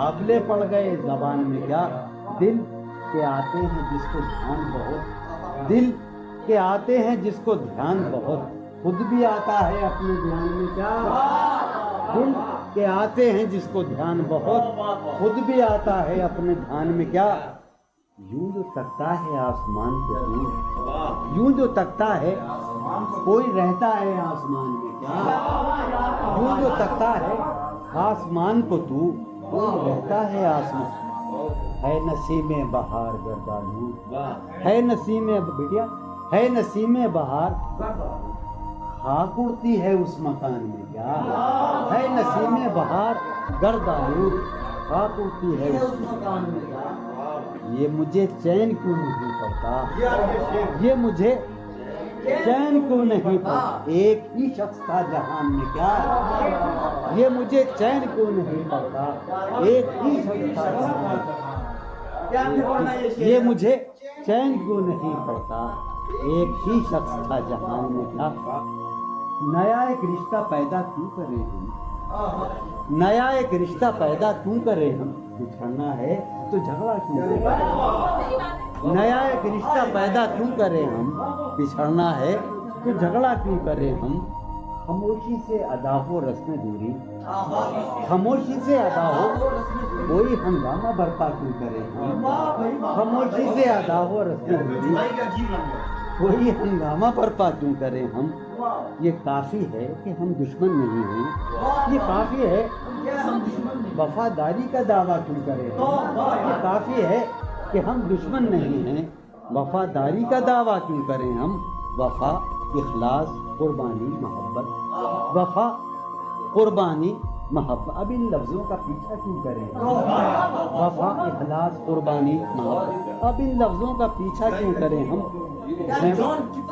E: آبلے پڑ گئے زبان میں کیا، دل کے آتے ہیں جس کو دھیان بہت، دل کے آتے ہیں جس کو دھیان بہت، خود بھی آتا ہے اپنے دھیان میں کیا، دل کے آتے ہیں جس کو دھیان بہت، خود بھی آتا ہے اپنے دھیان میں کیا، یوں جو تکتا ہے آسمان کو تو، یوں جو تکتا ہے کوئی رہتا ہے آسمان میں کیا، یوں جو تکتا ہے آسمان کو تو، کوئی رہتا ہے آسمان، ہے نسیم بہار گردالو، ہے نسیم بٹیا، ہے نسیم بہار خاک اڑتی ہے اس مکان میں کیا، ہے نسیم بہار گرد آلود خاک اڑتی ہے اس مکان میں کیا، یہ مجھے چین کیوں نہیں پڑتا، یہ مجھے چین کیوں نہیں پڑتا، ایک ہی شخص تھا جہان میں کیا، یہ مجھے چین کیوں نہیں پڑتا، ایک ہی شخص تھا جہان میں، یہ مجھے چین کیوں نہیں پڑتا، ایک ہی شخص تھا جہان میں کیا، نیا ایک رشتہ پیدا کیوں کریں ہم، نیا ایک رشتہ پیدا کیوں کریں ہم، بچھڑنا ہے تو جھگڑا کیوں کریں؟ نیا ایک رشتہ پیدا کیوں کریں ہم؟ بچھڑنا ہے تو جھگڑا کیوں کریں ہم؟ خاموشی سے ادا ہو رسم دوری، خاموشی سے ادا ہو، کوئی ہنگامہ برپا کیوں کریں ہم؟ خاموشی سے ادا ہو رسم دوری، کوئی ہنگامہ برپا کیوں کریں ہم؟ یہ کافی ہے کہ ہم دشمن نہیں ہیں، یہ کافی ہے وفاداری کا دعویٰ کیوں کریں ہم؟ یہ کافی ہے کہ ہم دشمن نہیں ہیں، وفاداری کا دعویٰ کیوں کریں ہم؟ وفا، اخلاص، قربانی، محبت، وفا، قربانی، محبت، اب ان لفظوں کا پیچھا کیوں کریں ہم؟ وفا، اخلاص، قربانی، محبت، اب ان لفظوں کا پیچھا کیوں کریں ہم؟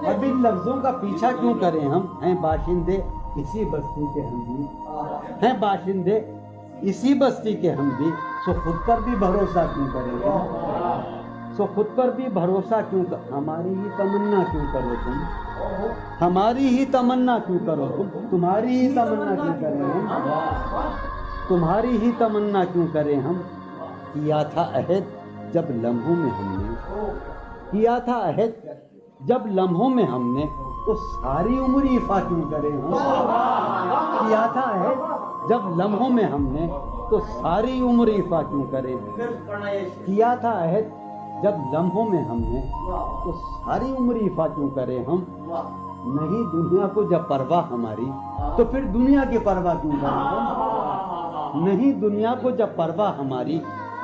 E: اب ان لفظوں کا پیچھا کیوں کریں ہم؟ ہیں باشندے اسی بستی کے ہم بھی، ہیں باشندے اسی بستی کے ہم بھی، سو خود پر بھی بھروسہ کیوں کریں ہم؟ سو خود پر بھی بھروسہ کیوں ہماری ہی تمنا کیوں کرو تم، ہماری ہی تمنا کیوں کرو تم، تمہاری ہی تمنا کیوں کریں ہم، تمہاری ہی تمنا کیوں کریں ہم؟ کیا تھا عہد جب لمحوں میں ہم نے، کیا تھا عہد جب لمحوں میں ہم نے، تو ساری عمر ایفا کیوں کریں ہم؟ کیا تھا عہد جب لمحوں میں ہم نے، تو ساری عمر ایفا کیوں کریں؟ کیا تھا عہد جب لمحوں میں ہم نے، تو ساری عمر ایفا کیوں کریں ہم؟ نہیں دنیا کو جب پرواہ ہماری، تو پھر دنیا کی پرواہ کیوں کریں ہم؟ نہیں دنیا کو جب پرواہ ہماری،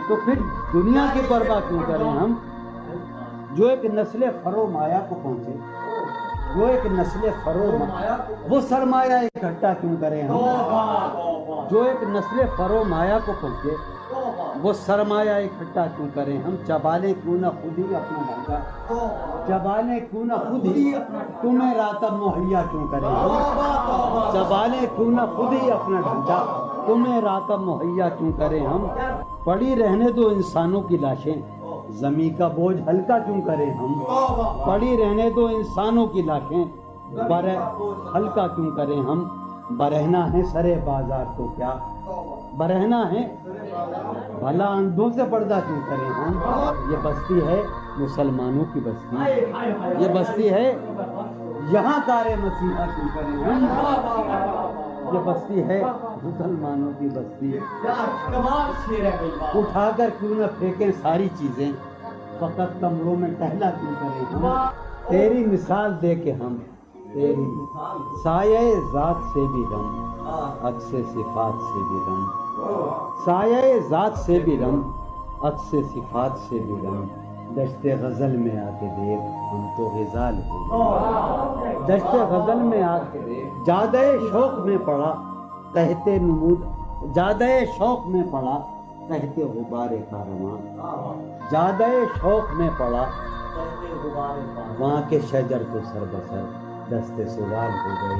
E: تو پھر دنیا کی پرواہ کیوں کریں ہم؟ جو ایک نسل فرو مایا کو پہنچے، جو ایک نسل فرو وہ سرمایہ اکٹھا کیوں کریں ہم؟ جو ایک نسل فرو مایا کو پہنچے وہ سرمایہ اکٹھا کیوں کریں ہم؟ چبالیں کیوں نہ خود ہی اپنا ڈھانچہ، چبالیں کیوں نہ خود ہی تمہیں راتب مہیا کیوں کریں ہم؟ چبالیں کیوں نہ خود ہی اپنا ڈھانچہ، تمہیں راتب مہیا کیوں کریں ہم؟ پڑی رہنے دو انسانوں کی لاشیں، زمین کا بوجھ ہلکا کیوں کریں ہم؟ پڑی رہنے دو انسانوں کی لاشیں، ہلکا کیوں کریں ہم؟ برہنا ہے سرے بازار تو کیا، برہنا ہے بھلا اندھوں سے پردہ کیوں کریں ہم؟ یہ بستی ہے مسلمانوں کی بستی، یہ بستی ہے یہاں کار مسیحا کیوں کریں ہم؟ یہ بستی ہے مسلمانوں کی بستی، اٹھا کر کیوں نہ پھینکیں ساری چیزیں، فقط کمروں میں ٹہلا کیوں کریں ہم؟ تیری مثال دے کے ہم، تیری سایہ ذات سے بھی رم، عکس صفات سے بھی رم، سایہ ذات سے بھی رم، عکس صفات سے بھی رم، دشت غزل میں آ کے دیکھ ہم تو غزال ہو گئے، دشت غزل میں آ کے دیکھ، جادہ شوق میں پڑا تحت نمود، جادہ شوق میں پڑا تحت غبار کارواں، جادہ شوق میں پڑا وہاں کے شجر تو سر بسر دست سوال ہو گئے،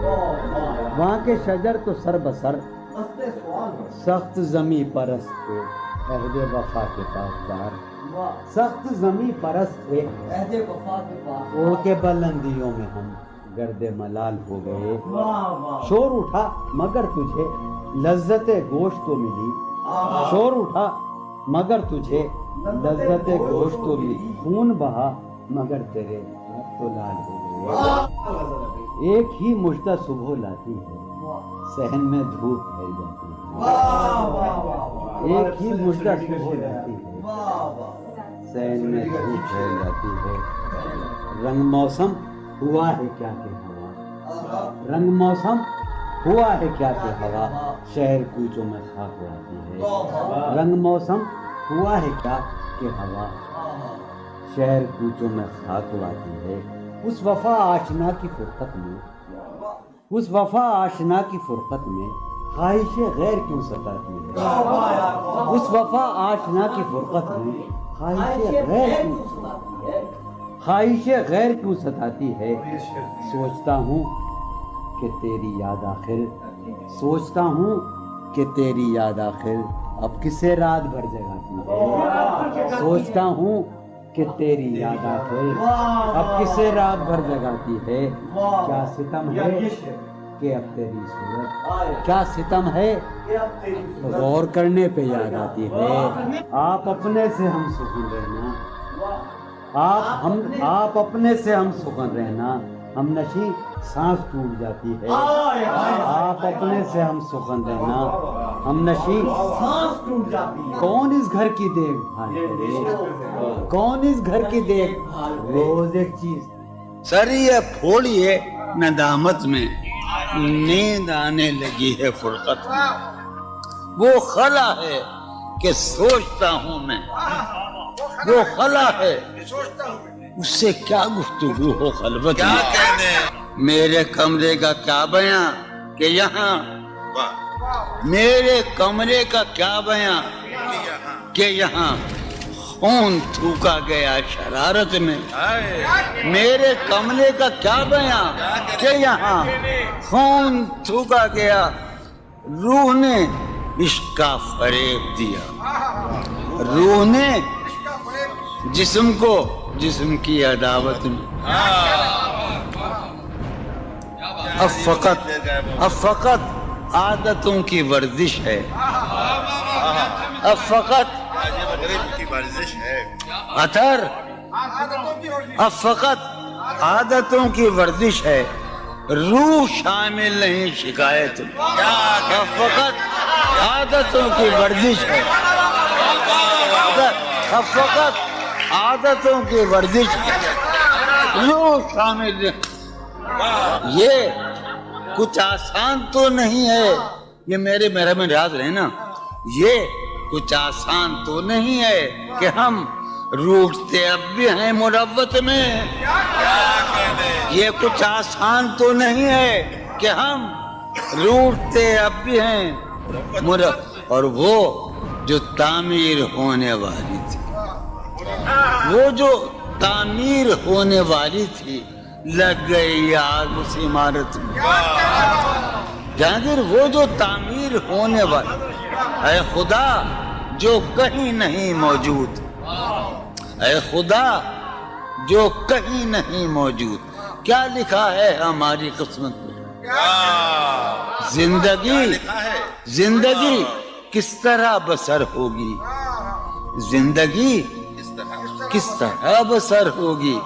E: وہاں کے شجر تو سر بسر سخت زمیں پرست تھے عہد وفا کے پاسدار، سخت زمیں پرست تھے اڑ کے بلندیوں میں ہم گرد ملال ہو گئے، شور اٹھا مگر تجھے لذت گوشت تو ملی، شور اٹھا مگر تجھے لذت گوشت تو ملی، خون بہا مگر تیرے تو لال ہو گئے، ایک ہی مژدہ صبح لاتی ہے صحن میں دھوپ پھیل جاتی ہے، ایک ہی مژدہ صبح لاتی ہے صحن میں دھوپ پھیل جاتی ہے، رنگ موسم ہوا ہے کیا کہ ہوا، رنگ موسم ہوا ہے کیا کہ ہوا شہر کوچوں میں خاک اڑاتی ہے، رنگ موسم ہوا ہے کیا کہ ہوا شہر کوچوں میں خاک اڑاتی ہے، اس وفا آشنا کی فرقت میں، اس وفا آشنا کی فرقت میں خواہش غیر کیوں ستاتی ہے، اس وفا آشنا کی فرقت میں خواہش غیر کیوں ستاتی ہے، سوچتا ہوں کہ تیری یاد آخر، سوچتا ہوں کہ تیری یاد آخر اب کسے رات بھر جگاتی ہے، سوچتا ہوں کہ تیری یاد آخر اب کسے رات بھر جگاتی ہے، کیا ستم ہے کہ اب تیری صورت کیا ستم ہے غور کرنے پہ یاد آتی ہے. آپ اپنے سے ہم سخن رہنا, آپ اپنے سے ہم سخن رہنا, ہم نشی سانس ٹوٹ جاتی ہے. آپ اپنے سے ہم سخن رہنا, ہم نشی سانس ٹوٹ جاتی ہے. کون اس گھر کی دیکھ بھال کرے, کون اس گھر کی دیکھ بھال, روز ایک چیز.
A: سر یہ پھوڑیے ندامت میں, نیند آنے لگی ہے فرقت میں. وہ خلا ہے کہ سوچتا ہوں میں, وہ خلا ہے اس سے کیا گفتگو ہو خلوت میں. میرے کمرے کا کیا بیاں کہ یہاں, میرے کمرے کا کیا بیاں کہ یہاں خون تھوکا گیا شرارت میں. میرے کمرے کا کیا بیاں کہ یہاں خون تھوکا گیا, روح نے عشق کا فریب دیا, روح نے جسم کو جسم کی عداوت میں. اب فقط عادتوں کی ورزش ہے, اب فقط اثر, اب فقط عادتوں کی ورزش ہے, روح شامل نہیں شکایت میں. اب فقط عادتوں کی ورزش ہے, اب فقط عادتوں کی ورزش ہے, روح شامل نہیں. یہ کچھ آسان تو نہیں ہے, یہ میرا میں یاد رہے نا, یہ کچھ آسان تو نہیں ہے کہ ہم روٹتے اب بھی ہیں مروت میں. یہ کچھ آسان تو نہیں ہے کہ ہم روٹتے اب بھی ہیں اور وہ جو تعمیر ہونے والی تھی, وہ جو تعمیر ہونے والی تھی لگ گئی آگ اس عمارت میں. جہانگیر وہ جو تعمیر ہونے والی, اے خدا جو کہیں نہیں موجود, اے خدا جو کہیں نہیں موجود, کیا لکھا ہے ہماری قسمت میں. زندگی کس طرح بسر ہوگی, زندگی کس طرح بسر ہوگی,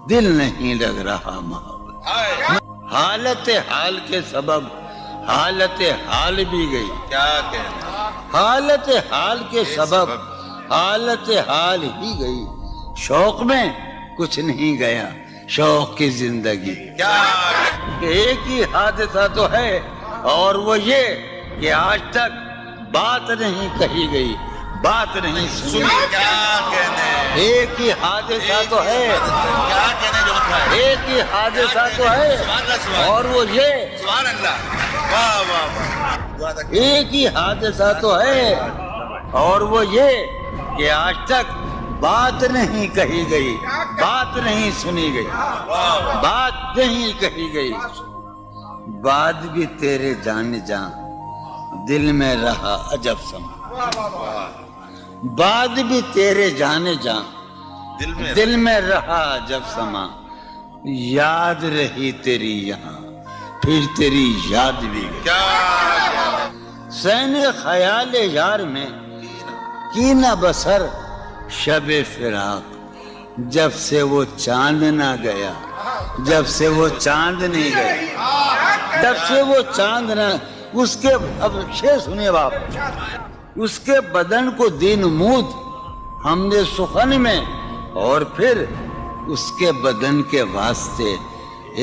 A: دل نہیں لگ رہا محبت. حالت حال کے سبب حالت حال بھی گئی, حالت حال کے سبب حالت حال ہی گئی. شوق میں کچھ نہیں گیا, شوق کی زندگی. ایک ہی حادثہ تو ہے اور وہ یہ کہ آج تک بات نہیں کہی گئی, بات نہیں سنی. ایک ہی حادثہ تو ہے, ایک ہی حادثہ تو ہے اور وہ یہ, ایک ہی حادثہ تو ہے اور وہ یہ کہ آج تک بات نہیں کہی گئی, بات نہیں سنی گئی, بات نہیں کہی گئی. بات بھی تیرے جان جان دل میں رہا عجب سما, بات بھی تیرے جانے جان دل میں رہا عجب سما. یاد رہی تیری یہاں پھر تیری یاد بھی سین خیال یار میں کی نہ بسر شب فراق. جب سے وہ چاند نہ گیا, جب سے وہ چاند نہیں گیا, جب سے وہ چاند نہ, اس کے اب شعر سنیے باپ, اس کے بدن کو دین مود ہم نے سخن میں, اور پھر اس کے بدن کے واسطے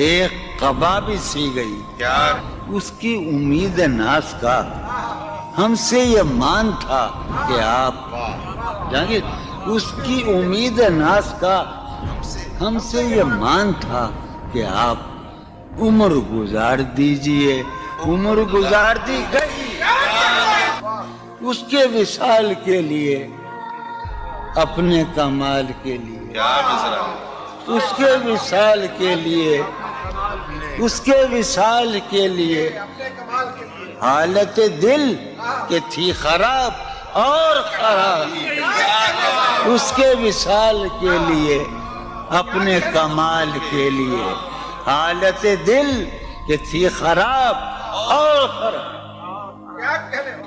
A: ایک قبا بھی سی گئی. اس کی امید ناز کا ہم سے یہ مان تھا کہ آپ جانگیر, اس کی امید ناز کا ہم سے یہ مان تھا کہ آپ عمر گزار دیجئے. عمر گزار دی گئی اس کے وصال کے لیے, اپنے کمال کے لیے, اس کے وصال کے لیے, اس کے وصال کے لیے. حالت دل کہ تھی خراب اور خراب, اس کے وصال کے لیے, اپنے کمال کے لیے. حالت دل کہ تھی خراب اور خراب.
F: کیا کہنے